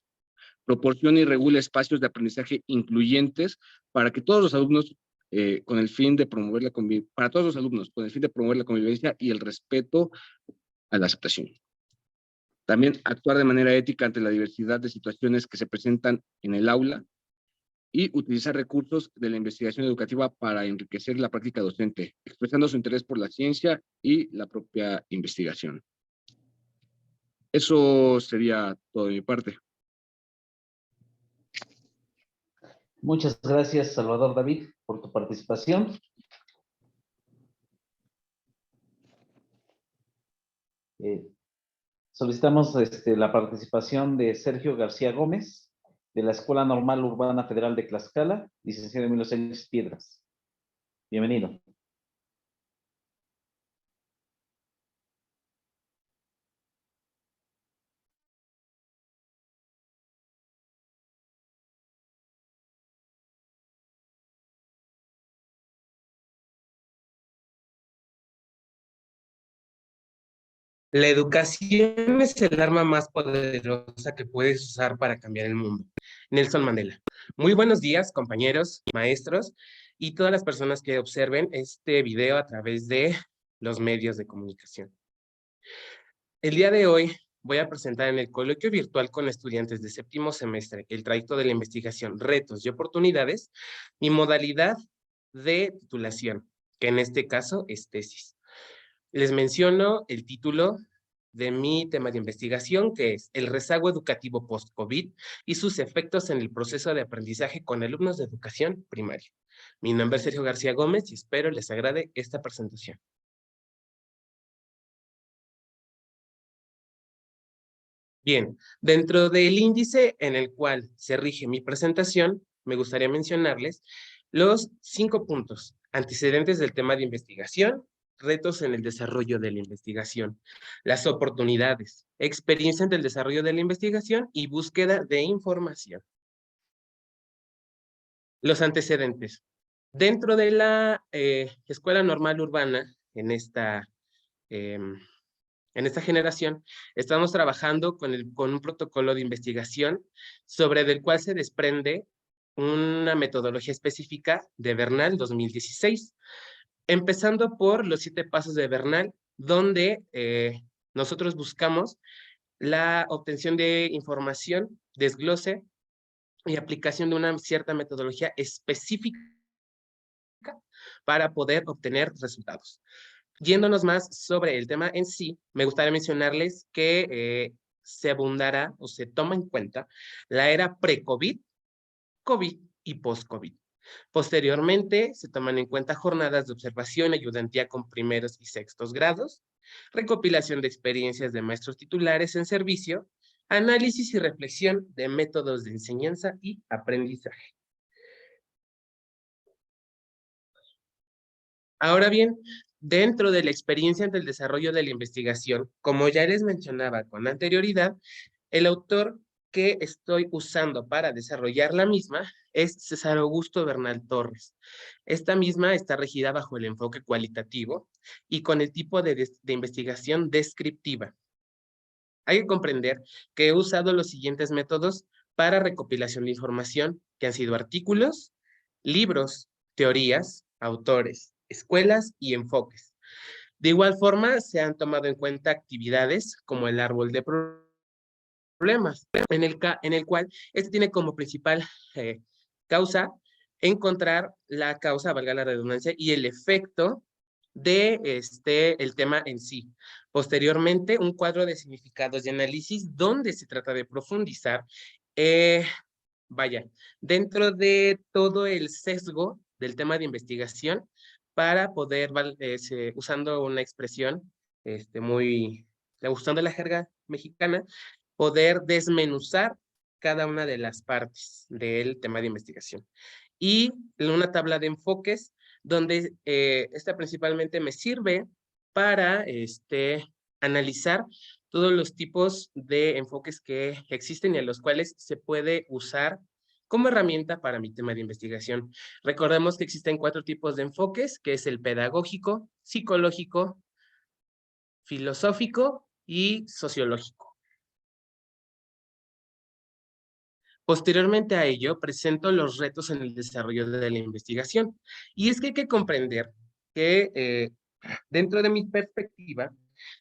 Proporciona y regula espacios de aprendizaje incluyentes para que todos los alumnos, con el fin de promover la convivencia, para todos los alumnos, con el fin de promover la convivencia y el respeto a la aceptación. También actuar de manera ética ante la diversidad de situaciones que se presentan en el aula y utilizar recursos de la investigación educativa para enriquecer la práctica docente, expresando su interés por la ciencia y la propia investigación. Eso sería todo de mi parte. Muchas gracias, Salvador David, por tu participación. Solicitamos la participación de Sergio García Gómez, de la Escuela Normal Urbana Federal de Tlaxcala, licenciado Emilio Sánchez Piedras. Bienvenido. La educación es el arma más poderosa que puedes usar para cambiar el mundo. Nelson Mandela. Muy buenos días, compañeros, maestros y todas las personas que observen este video a través de los medios de comunicación. El día de hoy voy a presentar en el coloquio virtual con estudiantes de séptimo semestre el trayecto de la investigación, retos y oportunidades, mi modalidad de titulación, que en este caso es tesis. Les menciono el título de mi tema de investigación, que es el rezago educativo post-COVID y sus efectos en el proceso de aprendizaje con alumnos de educación primaria. Mi nombre es Sergio García Gómez y espero les agrade esta presentación. Bien, dentro del índice en el cual se rige mi presentación, me gustaría mencionarles los 5 puntos: antecedentes del tema de investigación, retos en el desarrollo de la investigación, las oportunidades, experiencia en el desarrollo de la investigación y búsqueda de información. Los antecedentes. Dentro de la Escuela Normal Urbana, en esta generación, estamos trabajando con un protocolo de investigación del cual se desprende una metodología específica de Bernal 2016. Empezando por los 7 pasos de Bernal, donde nosotros buscamos la obtención de información, desglose y aplicación de una cierta metodología específica para poder obtener resultados. Yéndonos más sobre el tema en sí, me gustaría mencionarles que se abundará o se toma en cuenta la era pre-COVID, COVID y post-COVID. Posteriormente, se toman en cuenta jornadas de observación y ayudantía con primeros y sextos grados, recopilación de experiencias de maestros titulares en servicio, análisis y reflexión de métodos de enseñanza y aprendizaje. Ahora bien, dentro de la experiencia del desarrollo de la investigación, como ya les mencionaba con anterioridad, el autor que estoy usando para desarrollar la misma es César Augusto Bernal Torres. Esta misma está regida bajo el enfoque cualitativo y con el tipo de investigación descriptiva. Hay que comprender que he usado los siguientes métodos para recopilación de información, que han sido artículos, libros, teorías, autores, escuelas y enfoques. De igual forma, se han tomado en cuenta actividades como el árbol de problemas, en el cual este tiene como principal causa encontrar la causa, valga la redundancia, y el efecto de el tema en sí. Posteriormente, un cuadro de significados y análisis donde se trata de profundizar, dentro de todo el sesgo del tema de investigación para poder, usando una expresión usando la jerga mexicana, poder desmenuzar cada una de las partes del tema de investigación. Y en una tabla de enfoques donde esta principalmente me sirve para analizar todos los tipos de enfoques que existen y a los cuales se puede usar como herramienta para mi tema de investigación. Recordemos que existen 4 tipos de enfoques, que es el pedagógico, psicológico, filosófico y sociológico. Posteriormente a ello, presento los retos en el desarrollo de la investigación. Y es que hay que comprender que dentro de mi perspectiva,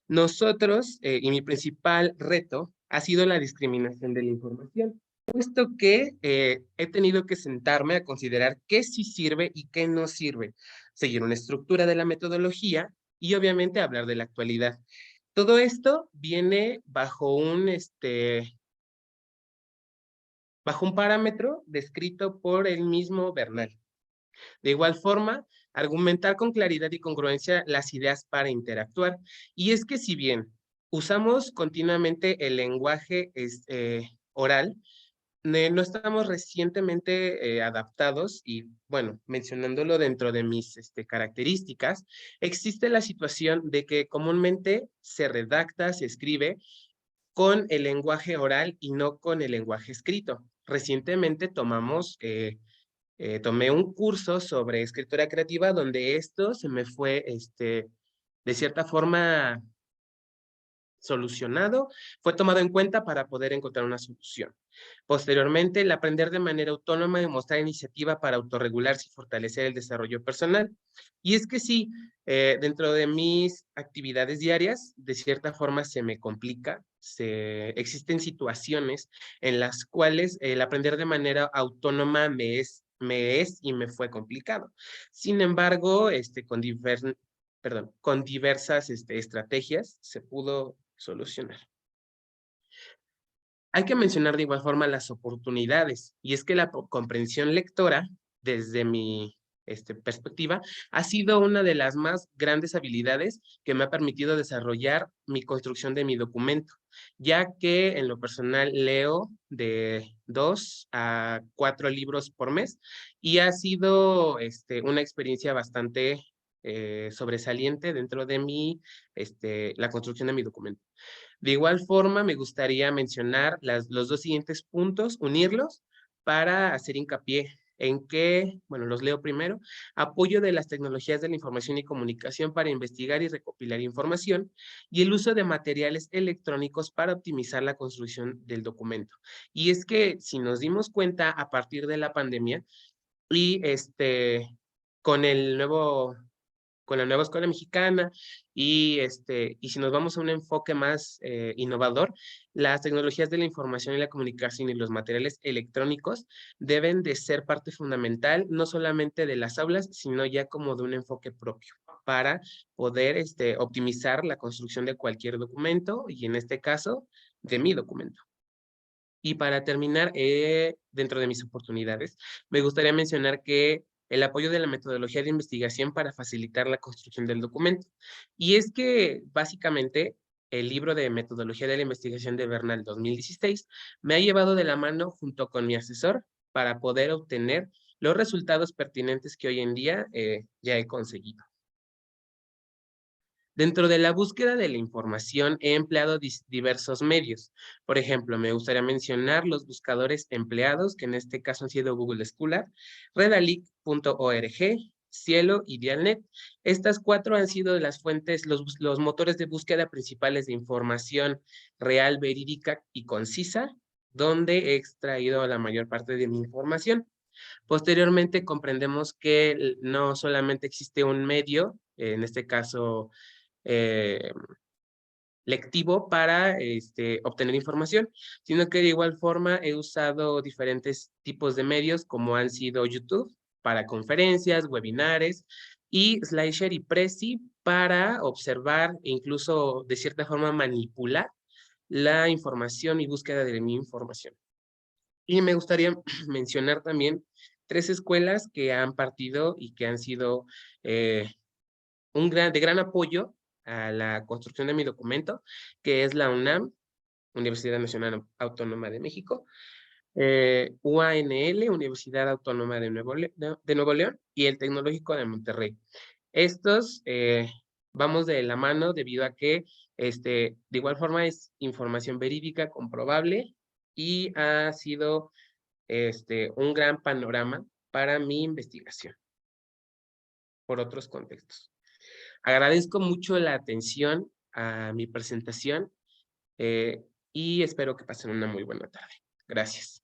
nosotros, y mi principal reto, ha sido la discriminación de la información, puesto que he tenido que sentarme a considerar qué sí sirve y qué no sirve, seguir una estructura de la metodología y obviamente hablar de la actualidad. Todo esto viene bajo un parámetro descrito por el mismo Bernal. De igual forma, argumentar con claridad y congruencia las ideas para interactuar. Y es que si bien usamos continuamente el lenguaje oral, no estamos recientemente adaptados y, bueno, mencionándolo dentro de mis características, existe la situación de que comúnmente se redacta, se escribe con el lenguaje oral y no con el lenguaje escrito. Recientemente tomé un curso sobre escritura creativa donde esto se me fue, de cierta forma, solucionado, fue tomado en cuenta para poder encontrar una solución. Posteriormente, el aprender de manera autónoma y mostrar iniciativa para autorregularse y fortalecer el desarrollo personal. Y es que sí, dentro de mis actividades diarias, de cierta forma se me complica, existen situaciones en las cuales el aprender de manera autónoma me es y me fue complicado. Sin embargo, con diversas estrategias se pudo solucionar. Hay que mencionar de igual forma las oportunidades, y es que la comprensión lectora, desde mi perspectiva, ha sido una de las más grandes habilidades que me ha permitido desarrollar mi construcción de mi documento, ya que en lo personal leo de 2 a 4 libros por mes, y ha sido una experiencia bastante sobresaliente dentro de la construcción de mi documento. De igual forma, me gustaría mencionar los 2 siguientes puntos, unirlos para hacer hincapié en que, bueno, los leo primero: apoyo de las tecnologías de la información y comunicación para investigar y recopilar información, y el uso de materiales electrónicos para optimizar la construcción del documento. Y es que si nos dimos cuenta a partir de la pandemia y con el nuevo con la nueva escuela mexicana y si nos vamos a un enfoque más innovador, las tecnologías de la información y la comunicación y los materiales electrónicos deben de ser parte fundamental, no solamente de las aulas, sino ya como de un enfoque propio para poder optimizar la construcción de cualquier documento y en este caso, de mi documento. Y para terminar, dentro de mis oportunidades, me gustaría mencionar que el apoyo de la metodología de investigación para facilitar la construcción del documento. Y es que, básicamente, el libro de metodología de la investigación de Bernal 2016 me ha llevado de la mano junto con mi asesor para poder obtener los resultados pertinentes que hoy en día ya he conseguido. Dentro de la búsqueda de la información he empleado diversos medios. Por ejemplo, me gustaría mencionar los buscadores empleados, que en este caso han sido Google Scholar, Redalyc.org, Cielo y Dialnet. Estas 4 han sido las fuentes, los motores de búsqueda principales de información real, verídica y concisa, donde he extraído la mayor parte de mi información. Posteriormente comprendemos que no solamente existe un medio, en este caso lectivo para obtener información, sino que de igual forma he usado diferentes tipos de medios como han sido YouTube para conferencias, webinares y SlideShare y Prezi para observar e incluso de cierta forma manipular la información y búsqueda de mi información. Y me gustaría mencionar también 3 escuelas que han partido y que han sido de gran apoyo a la construcción de mi documento, que es la UNAM, Universidad Nacional Autónoma de México, UANL, Universidad Autónoma de Nuevo León, y el Tecnológico de Monterrey. Estos vamos de la mano debido a que de igual forma es información verídica, comprobable, y ha sido un gran panorama para mi investigación por otros contextos. Agradezco mucho la atención a mi presentación y espero que pasen una muy buena tarde. Gracias.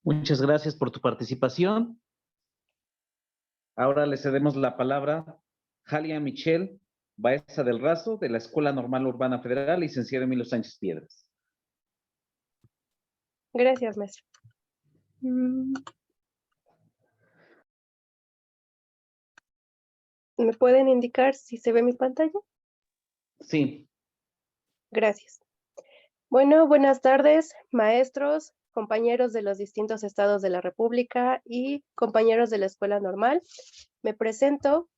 Muchas gracias por tu participación. Ahora le cedemos la palabra a Jalia Michelle Baeza del Razo, de la Escuela Normal Urbana Federal, licenciada Emilio Sánchez Piedras. Gracias, maestro. ¿Me pueden indicar si se ve mi pantalla? Sí. Gracias. Bueno, buenas tardes, maestros, compañeros de los distintos estados de la República y compañeros de la Escuela Normal. Me presento.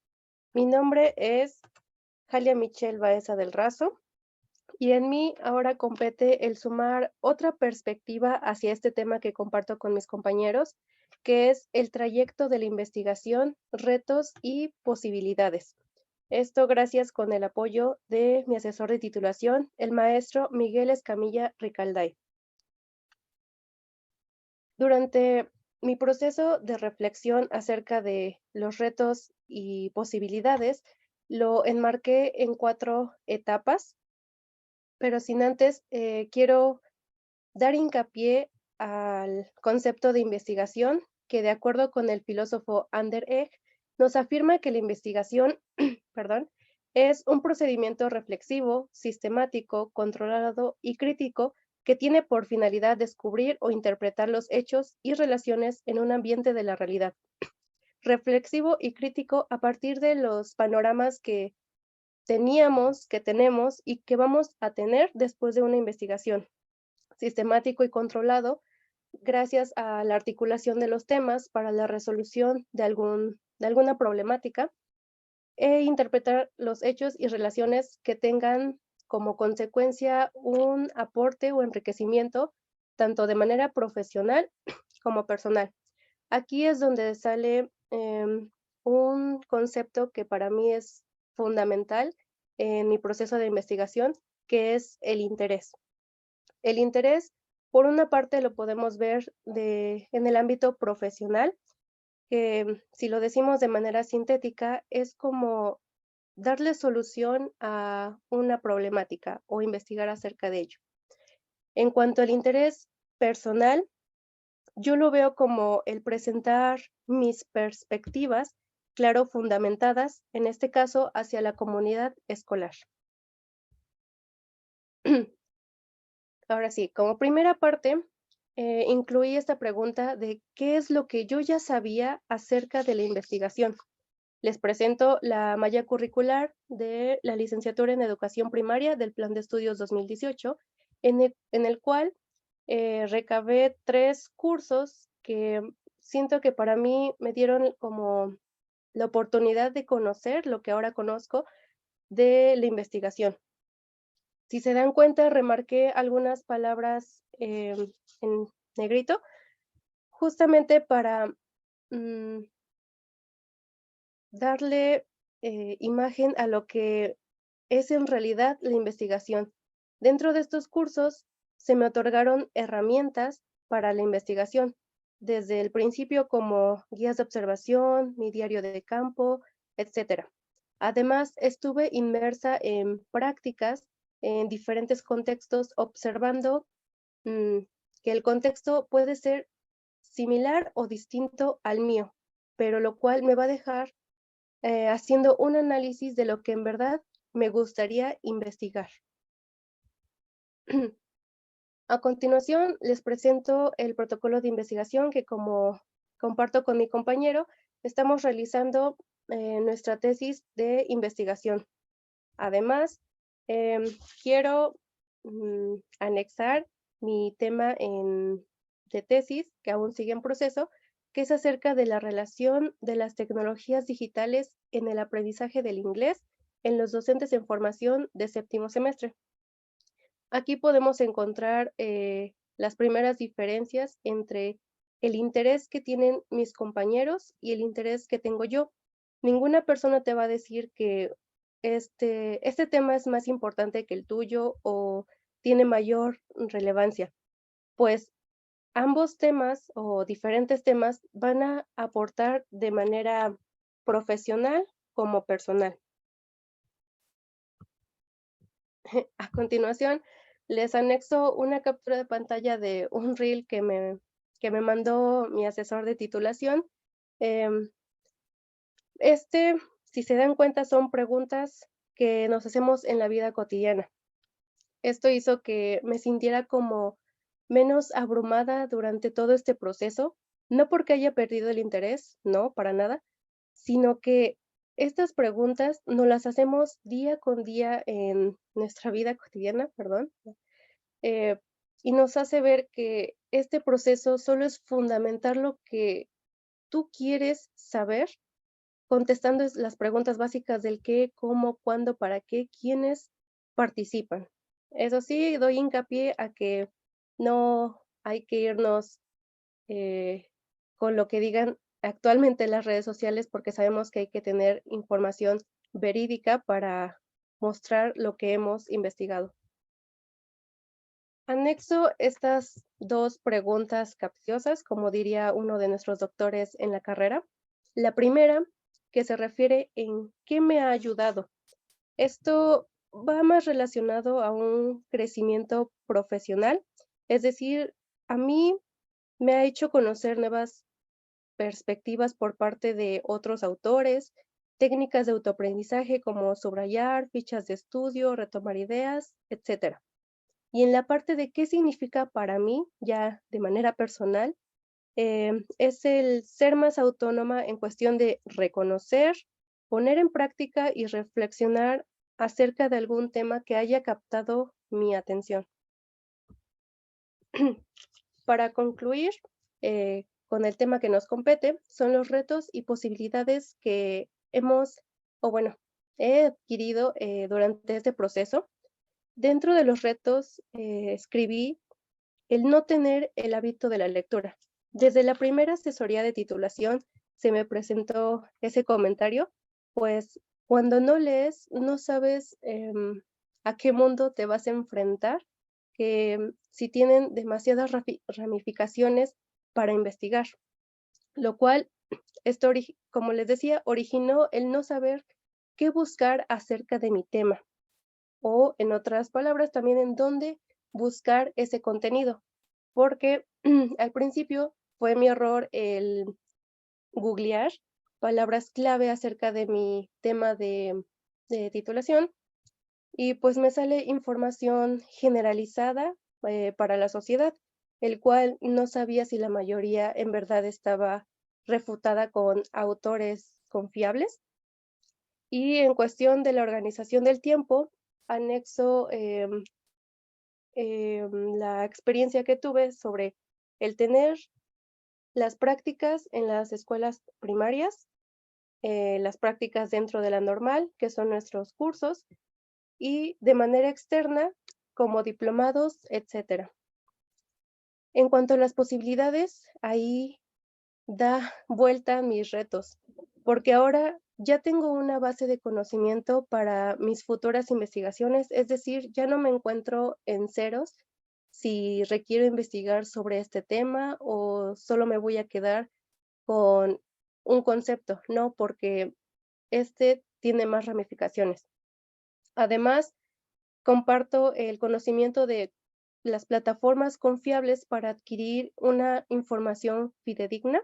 Mi nombre es Jalia Michelle Baeza del Razo y en mí ahora compete el sumar otra perspectiva hacia este tema que comparto con mis compañeros, que es el trayecto de la investigación, retos y posibilidades. Esto gracias con el apoyo de mi asesor de titulación, el maestro Miguel Escamilla Ricalday. Durante mi proceso de reflexión acerca de los retos y posibilidades, lo enmarqué en 4 etapas, pero sin antes quiero dar hincapié al concepto de investigación, que de acuerdo con el filósofo Ander Egg, nos afirma que la investigación, es un procedimiento reflexivo, sistemático, controlado y crítico que tiene por finalidad descubrir o interpretar los hechos y relaciones en un ambiente de la realidad. Reflexivo y crítico a partir de los panoramas que teníamos, que tenemos y que vamos a tener después de una investigación. Sistemático y controlado gracias a la articulación de los temas para la resolución de alguna problemática e interpretar los hechos y relaciones que tengan como consecuencia un aporte o enriquecimiento tanto de manera profesional como personal. Aquí es donde sale un concepto que para mí es fundamental en mi proceso de investigación, que es el interés. El interés, por una parte, lo podemos ver en el ámbito profesional, que si lo decimos de manera sintética, es como darle solución a una problemática o investigar acerca de ello. En cuanto al interés personal, yo lo veo como el presentar mis perspectivas, claro, fundamentadas, en este caso, hacia la comunidad escolar. Ahora sí, como primera parte, incluí esta pregunta de qué es lo que yo ya sabía acerca de la investigación. Les presento la malla curricular de la licenciatura en Educación Primaria del Plan de Estudios 2018, en el cual recabé 3 cursos que siento que para mí me dieron como la oportunidad de conocer lo que ahora conozco de la investigación. Si se dan cuenta, remarqué algunas palabras en negrito, justamente para darle imagen a lo que es en realidad la investigación. Dentro de estos cursos se me otorgaron herramientas para la investigación, desde el principio como guías de observación, mi diario de campo, etc. Además, estuve inmersa en prácticas en diferentes contextos, observando que el contexto puede ser similar o distinto al mío, pero lo cual me va a dejar haciendo un análisis de lo que en verdad me gustaría investigar. A continuación, les presento el protocolo de investigación que, como comparto con mi compañero, estamos realizando nuestra tesis de investigación. Además, quiero anexar mi tema de tesis, que aún sigue en proceso, que es acerca de la relación de las tecnologías digitales en el aprendizaje del inglés en los docentes en formación de séptimo semestre. Aquí podemos encontrar las primeras diferencias entre el interés que tienen mis compañeros y el interés que tengo yo. Ninguna persona te va a decir que este tema es más importante que el tuyo o tiene mayor relevancia, pues ambos temas o diferentes temas van a aportar de manera profesional como personal. A continuación, les anexo una captura de pantalla de un reel que me mandó mi asesor de titulación. Si se dan cuenta, son preguntas que nos hacemos en la vida cotidiana. Esto hizo que me sintiera como menos abrumada durante todo este proceso, no porque haya perdido el interés, no, para nada, sino que estas preguntas nos las hacemos día con día en nuestra vida cotidiana, y nos hace ver que este proceso solo es fundamentar lo que tú quieres saber, contestando las preguntas básicas del qué, cómo, cuándo, para qué, quiénes participan. Eso sí, doy hincapié a que no hay que irnos con lo que digan actualmente las redes sociales, porque sabemos que hay que tener información verídica para mostrar lo que hemos investigado. Anexo estas dos preguntas capciosas, como diría uno de nuestros doctores en la carrera. La primera, que se refiere en qué me ha ayudado. Esto va más relacionado a un crecimiento profesional, es decir, a mí me ha hecho conocer nuevas perspectivas por parte de otros autores, técnicas de autoaprendizaje como subrayar, fichas de estudio, retomar ideas, etc. Y en la parte de qué significa para mí, ya de manera personal, es el ser más autónoma en cuestión de reconocer, poner en práctica y reflexionar acerca de algún tema que haya captado mi atención. Para concluir con el tema que nos compete, son los retos y posibilidades que he adquirido durante este proceso. Dentro de los retos escribí el no tener el hábito de la lectura. Desde la primera asesoría de titulación se me presentó ese comentario, pues cuando no lees no sabes a qué mundo te vas a enfrentar, que si tienen demasiadas ramificaciones para investigar, lo cual, como les decía, originó el no saber qué buscar acerca de mi tema, o en otras palabras, también en dónde buscar ese contenido, porque al principio fue mi error el googlear palabras clave acerca de mi tema de titulación, y pues me sale información generalizada para la sociedad, el cual no sabía si la mayoría en verdad estaba refutada con autores confiables. Y en cuestión de la organización del tiempo, anexo la experiencia que tuve sobre el tener las prácticas en las escuelas primarias, las prácticas dentro de la normal, que son nuestros cursos, y de manera externa, como diplomados, etc. En cuanto a las posibilidades, ahí da vuelta a mis retos, porque ahora ya tengo una base de conocimiento para mis futuras investigaciones, es decir, ya no me encuentro en ceros si requiero investigar sobre este tema o solo me voy a quedar con un concepto, no, porque este tiene más ramificaciones. Además, comparto el conocimiento de las plataformas confiables para adquirir una información fidedigna,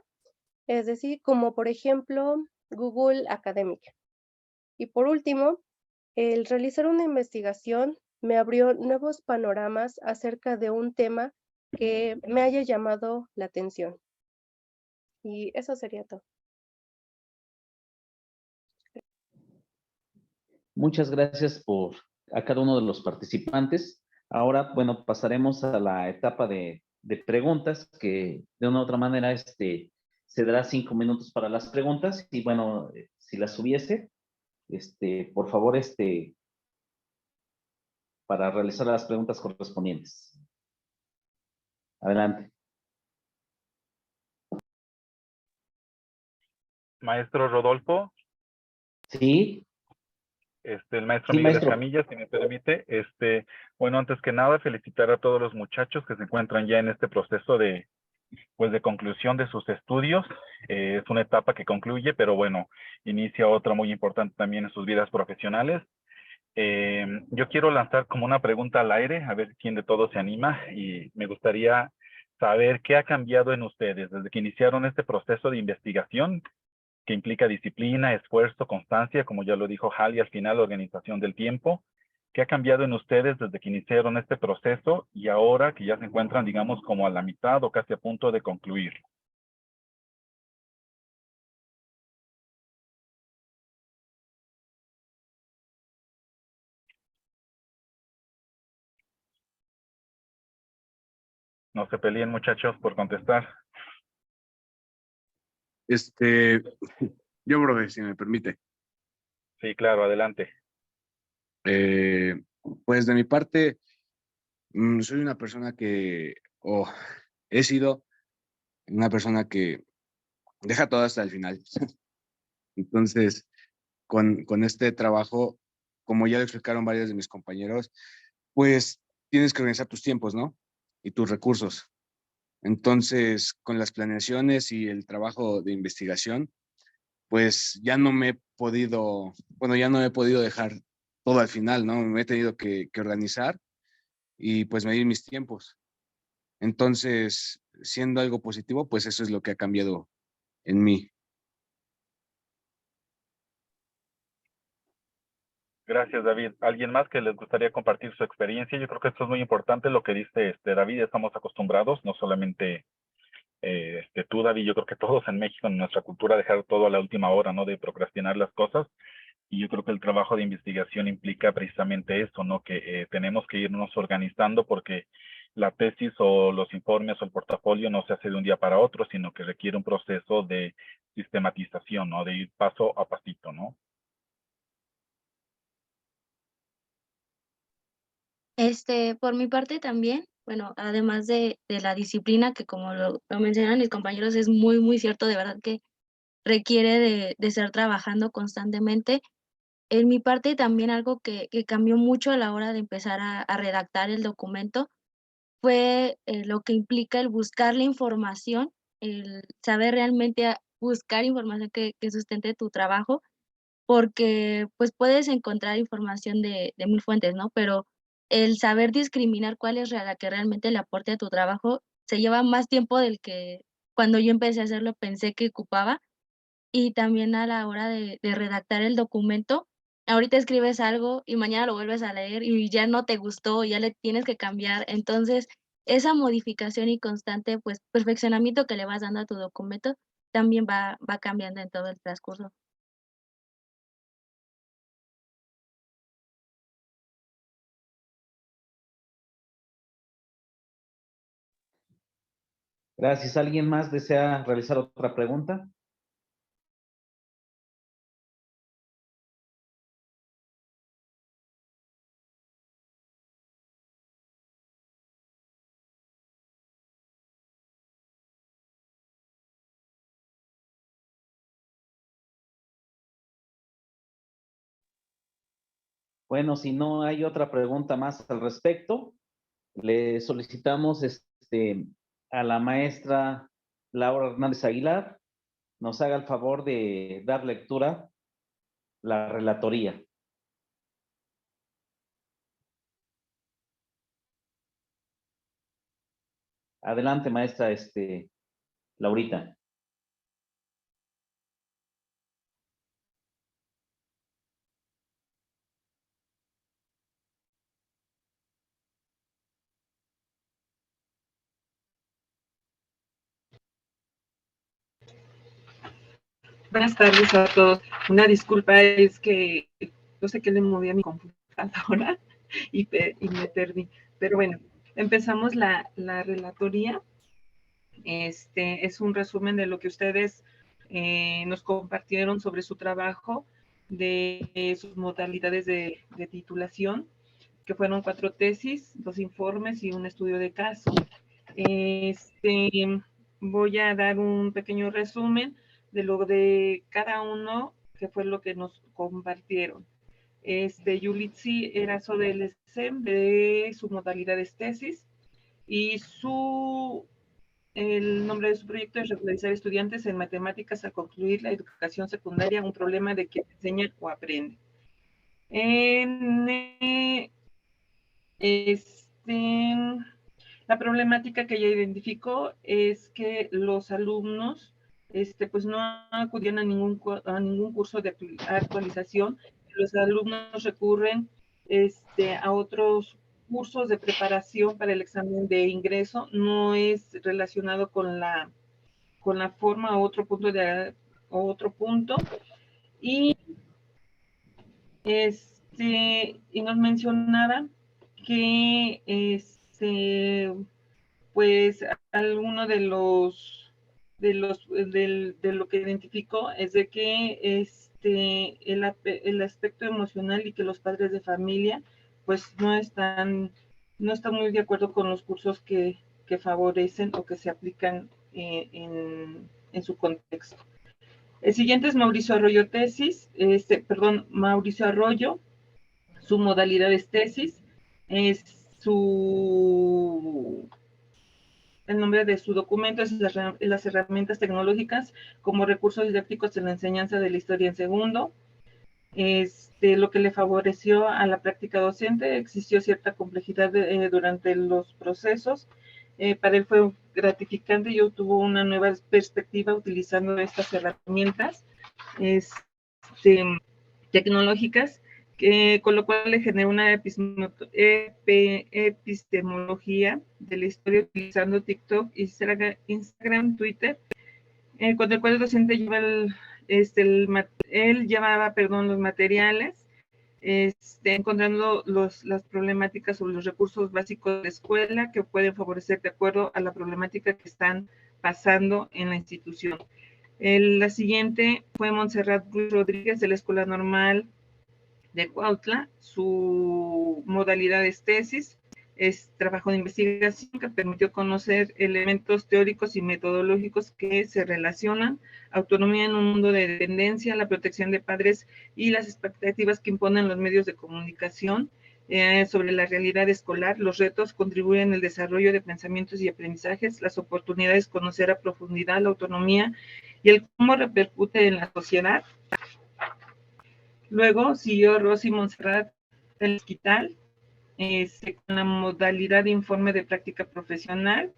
es decir, como por ejemplo Google Academic. Y por último, el realizar una investigación me abrió nuevos panoramas acerca de un tema que me haya llamado la atención. Y eso sería todo. Muchas gracias a cada uno de los participantes. Ahora, bueno, pasaremos a la etapa de preguntas, que de una u otra manera se dará 5 minutos para las preguntas. Y bueno, si las hubiese, por favor, para realizar las preguntas correspondientes. Adelante. Maestro Rodolfo. Sí. El maestro Sí, Miguel maestro. Escamilla, si me permite. Bueno, antes que nada, felicitar a todos los muchachos que se encuentran ya en este proceso de conclusión de sus estudios. Es una etapa que concluye, pero bueno, inicia otra muy importante también en sus vidas profesionales. Yo quiero lanzar como una pregunta al aire, a ver quién de todos se anima, y me gustaría saber qué ha cambiado en ustedes desde que iniciaron este proceso de investigación, que implica disciplina, esfuerzo, constancia, como ya lo dijo Hal, y al final organización del tiempo. ¿Qué ha cambiado en ustedes desde que iniciaron este proceso y ahora que ya se encuentran, digamos, como a la mitad o casi a punto de concluir? No se peleen, muchachos, por contestar. Yo, brother, si me permite. Sí, claro, adelante. Pues de mi parte, soy una persona he sido una persona que deja todo hasta el final. Entonces, con este trabajo, como ya lo explicaron varios de mis compañeros, pues tienes que organizar tus tiempos, ¿no? Y tus recursos. Entonces, con las planeaciones y el trabajo de investigación, pues ya no me he podido dejar todo al final, ¿no? Me he tenido que organizar y pues medir mis tiempos. Entonces, siendo algo positivo, pues eso es lo que ha cambiado en mí. Gracias, David. ¿Alguien más que les gustaría compartir su experiencia? Yo creo que esto es muy importante lo que dice David. Estamos acostumbrados, no solamente tú, David, yo creo que todos en México, en nuestra cultura, dejar todo a la última hora, ¿no? De procrastinar las cosas. Y yo creo que el trabajo de investigación implica precisamente eso, ¿no? Que tenemos que irnos organizando porque la tesis o los informes o el portafolio no se hace de un día para otro, sino que requiere un proceso de sistematización, ¿no? De ir paso a pasito, ¿no? Por mi parte también, bueno, además de la disciplina, que como lo mencionan mis compañeros, es muy, muy cierto, de verdad que requiere de estar trabajando constantemente. En mi parte también algo que cambió mucho a la hora de empezar a redactar el documento fue lo que implica el buscar la información, el saber realmente buscar información que sustente tu trabajo, porque pues puedes encontrar información de mil fuentes, ¿no? Pero el saber discriminar cuál es la que realmente le aporte a tu trabajo se lleva más tiempo del que cuando yo empecé a hacerlo pensé que ocupaba. Y también a la hora de redactar el documento, ahorita escribes algo y mañana lo vuelves a leer y ya no te gustó, ya le tienes que cambiar. Entonces, esa modificación y constante, pues, perfeccionamiento que le vas dando a tu documento también va cambiando en todo el transcurso. Gracias. ¿Alguien más desea realizar otra pregunta? Bueno, si no hay otra pregunta más al respecto, le solicitamos a la maestra Laura Hernández Aguilar nos haga el favor de dar lectura la relatoría. Adelante, maestra, Laurita. Buenas tardes a todos. Una disculpa, es que no sé qué le moví a mi computadora y me perdí. Pero bueno, empezamos la relatoría. Es un resumen de lo que ustedes nos compartieron sobre su trabajo, de sus modalidades de titulación, que fueron 4 tesis, 2 informes y un estudio de caso. Voy a dar un pequeño resumen de lo de cada uno, que fue lo que nos compartieron. Yulitsi era sobre el SEM de su modalidad de tesis, y el nombre de su proyecto es regularizar estudiantes en matemáticas al concluir la educación secundaria, un problema de quien enseña o aprende. La problemática que ella identificó es que los alumnos pues no acudían a ningún curso de actualización. Los alumnos recurren a otros cursos de preparación para el examen de ingreso. No es relacionado con la forma o otro punto. Y nos mencionaba que pues alguno de lo que identificó es de que el aspecto emocional, y que los padres de familia pues no están muy de acuerdo con los cursos que favorecen o que se aplican en su contexto. El siguiente es Mauricio Arroyo Mauricio Arroyo. Su modalidad es tesis, el nombre de su documento es las herramientas tecnológicas como recursos didácticos en la enseñanza de la historia en segundo. Lo que le favoreció a la práctica docente: existió cierta complejidad durante los procesos. Para él fue gratificante y obtuvo una nueva perspectiva utilizando estas herramientas tecnológicas, con lo cual le generó una epistemología de la historia utilizando TikTok, Instagram, Twitter, con el cual el docente lleva él llevaba los materiales, encontrando las problemáticas sobre los recursos básicos de la escuela que pueden favorecer de acuerdo a la problemática que están pasando en la institución. La siguiente fue Montserrat Rodríguez, de la Escuela Normal de Cuautla. Su modalidad es tesis, es trabajo de investigación que permitió conocer elementos teóricos y metodológicos que se relacionan: autonomía en un mundo de dependencia, la protección de padres y las expectativas que imponen los medios de comunicación sobre la realidad escolar, los retos contribuyen al desarrollo de pensamientos y aprendizajes, las oportunidades, conocer a profundidad la autonomía y el cómo repercute en la sociedad. Luego siguió Rosy Montserrat del Mezquital, con la modalidad de informe de práctica profesional.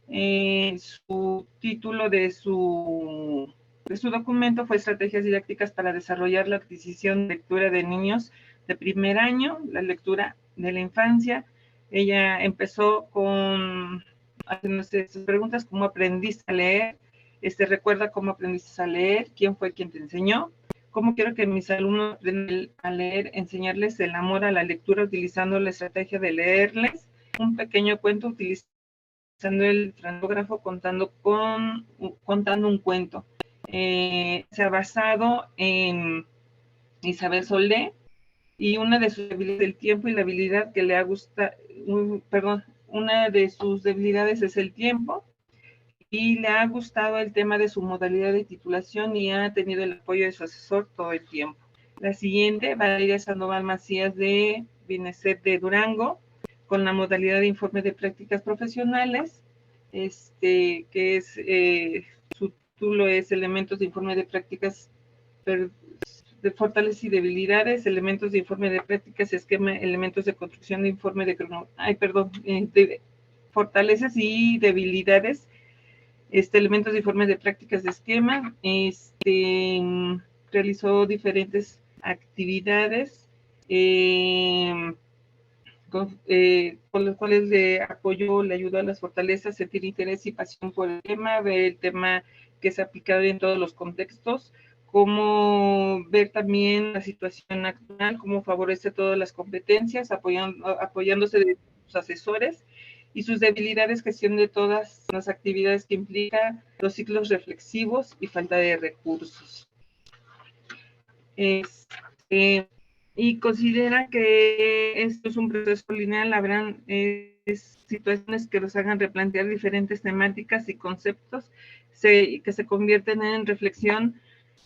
Su título de su documento fue Estrategias didácticas para desarrollar la adquisición de lectura de niños de primer año, la lectura de la infancia. Ella empezó haciéndose sus preguntas: ¿cómo aprendiste a leer? ¿Recuerda cómo aprendiste a leer? ¿Quién fue quien te enseñó? ¿Cómo quiero que mis alumnos aprendan a leer? Enseñarles el amor a la lectura utilizando la estrategia de leerles un pequeño cuento, utilizando el transógrafo, contando un cuento. Se ha basado en Isabel Solé, y una de sus debilidades es el tiempo, y la habilidad que le ha gustado, una de sus debilidades es el tiempo, y le ha gustado el tema de su modalidad de titulación y ha tenido el apoyo de su asesor todo el tiempo. La siguiente, Valeria Sandoval Macías, de Bineset de Durango, con la modalidad de informe de prácticas profesionales, que es su título es Elementos de informe de prácticas de fortalezas y debilidades, elementos de informe de prácticas, esquema, elementos de construcción de informe de de fortalezas y debilidades, elementos de informe de prácticas de esquema, realizó diferentes actividades con los cuales le apoyó, le ayudó a las fortalezas, sentir interés y pasión por el tema, ver el tema que es aplicable en todos los contextos, cómo ver también la situación actual, cómo favorece todas las competencias, apoyándose de sus asesores, y sus debilidades, gestión de todas las actividades que implica los ciclos reflexivos y falta de recursos. Y considera que esto es un proceso lineal, habrán situaciones que los hagan replantear diferentes temáticas y conceptos que se convierten en reflexión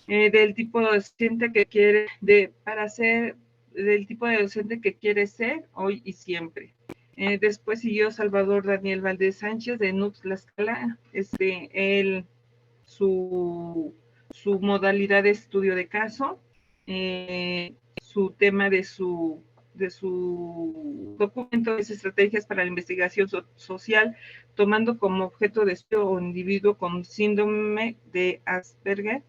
del tipo de docente que quiere, del tipo de docente que quiere ser hoy y siempre. Después siguió Salvador Daniel Valdés Sánchez de NUPS Tlaxcala, su modalidad de estudio de caso, su tema de su documento es estrategias para la investigación social, tomando como objeto de estudio un individuo con síndrome de Asperger.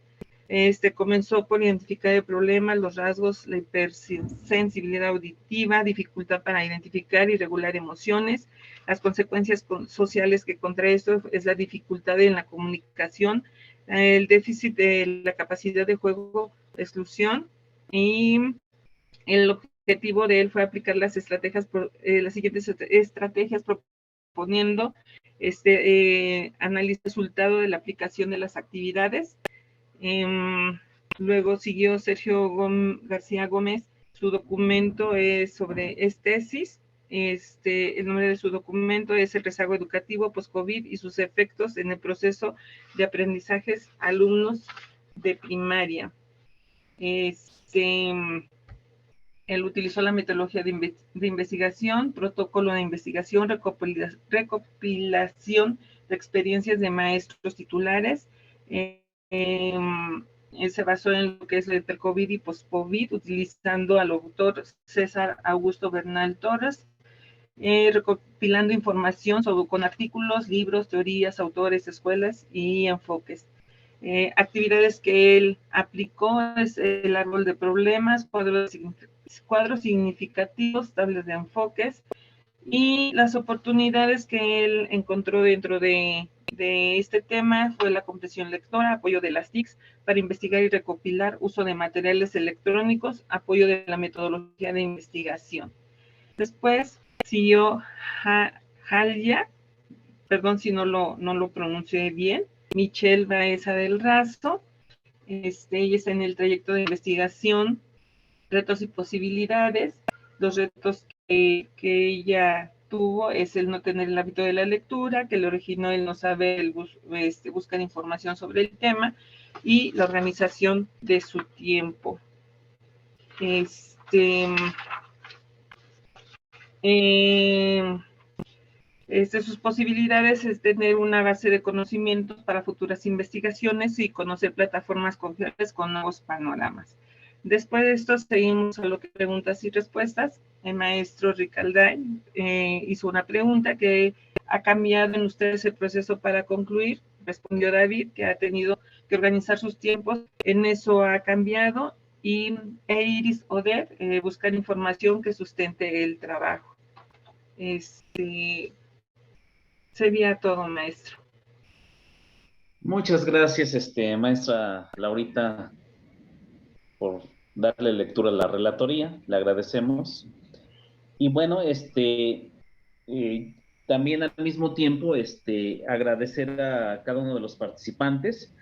Comenzó por identificar el problema, los rasgos, la hipersensibilidad auditiva, dificultad para identificar y regular emociones, las consecuencias sociales que contrae esto es la dificultad en la comunicación, el déficit de la capacidad de juego, exclusión, y el objetivo de él fue aplicar las siguientes estrategias proponiendo análisis resultado de la aplicación de las actividades. Luego siguió Sergio García Gómez, su documento es tesis, el nombre de su documento es el rezago educativo post-COVID y sus efectos en el proceso de aprendizajes alumnos de primaria. Él utilizó la metodología de investigación, protocolo de investigación, recopilación de experiencias de maestros titulares. Él se basó en lo que es el pre-COVID y post-COVID, utilizando al autor César Augusto Bernal Torres, recopilando información con artículos, libros, teorías, autores, escuelas y enfoques. Actividades que él aplicó es el árbol de problemas, cuadros significativos, tablas de enfoques, y las oportunidades que él encontró dentro de este tema fue la comprensión lectora, apoyo de las TICs para investigar y recopilar, uso de materiales electrónicos, apoyo de la metodología de investigación. Después siguió Halya, perdón si no lo pronuncié bien, Michelle Baeza del Razo. Ella está en el trayecto de investigación, retos y posibilidades. Los retos que ella tuvo es el no tener el hábito de la lectura, que le originó el no saber buscar información sobre el tema, y la organización de su tiempo. Sus posibilidades es tener una base de conocimientos para futuras investigaciones y conocer plataformas confiables con nuevos panoramas. Después de esto seguimos a lo que preguntas y respuestas. El maestro Ricalday hizo una pregunta: ¿qué ha cambiado en ustedes el proceso para concluir? Respondió David que ha tenido que organizar sus tiempos, en eso ha cambiado, y Iris Oder, buscar información que sustente el trabajo. Sería todo, maestro. Muchas gracias, maestra Laurita, por darle lectura a la relatoría, le agradecemos. Y bueno, también al mismo tiempo, agradecer a cada uno de los participantes.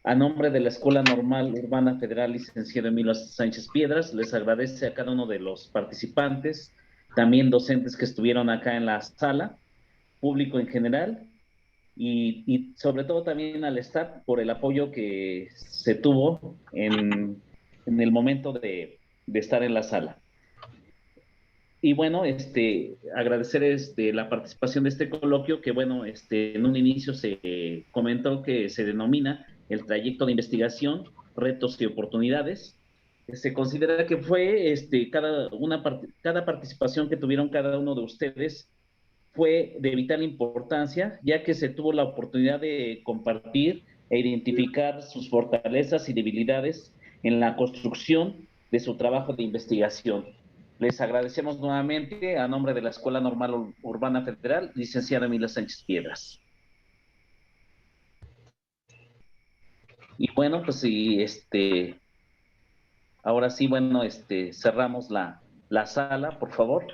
A nombre de la Escuela Normal Urbana Federal Licenciado Emilio Sánchez Piedras, les agradece a cada uno de los participantes, también docentes que estuvieron acá en la sala, público en general, y sobre todo también al staff por el apoyo que se tuvo en el momento de estar en la sala. Y bueno, agradecer la participación de este coloquio, que bueno, en un inicio se comentó que se denomina el trayecto de investigación, retos y oportunidades. Se considera que fue cada participación que tuvieron cada uno de ustedes fue de vital importancia, ya que se tuvo la oportunidad de compartir e identificar sus fortalezas y debilidades en la construcción de su trabajo de investigación. Les agradecemos nuevamente a nombre de la Escuela Normal Urbana Federal, licenciada Emilia Sánchez Piedras. Y bueno, pues sí, ahora sí, bueno, cerramos la sala, por favor.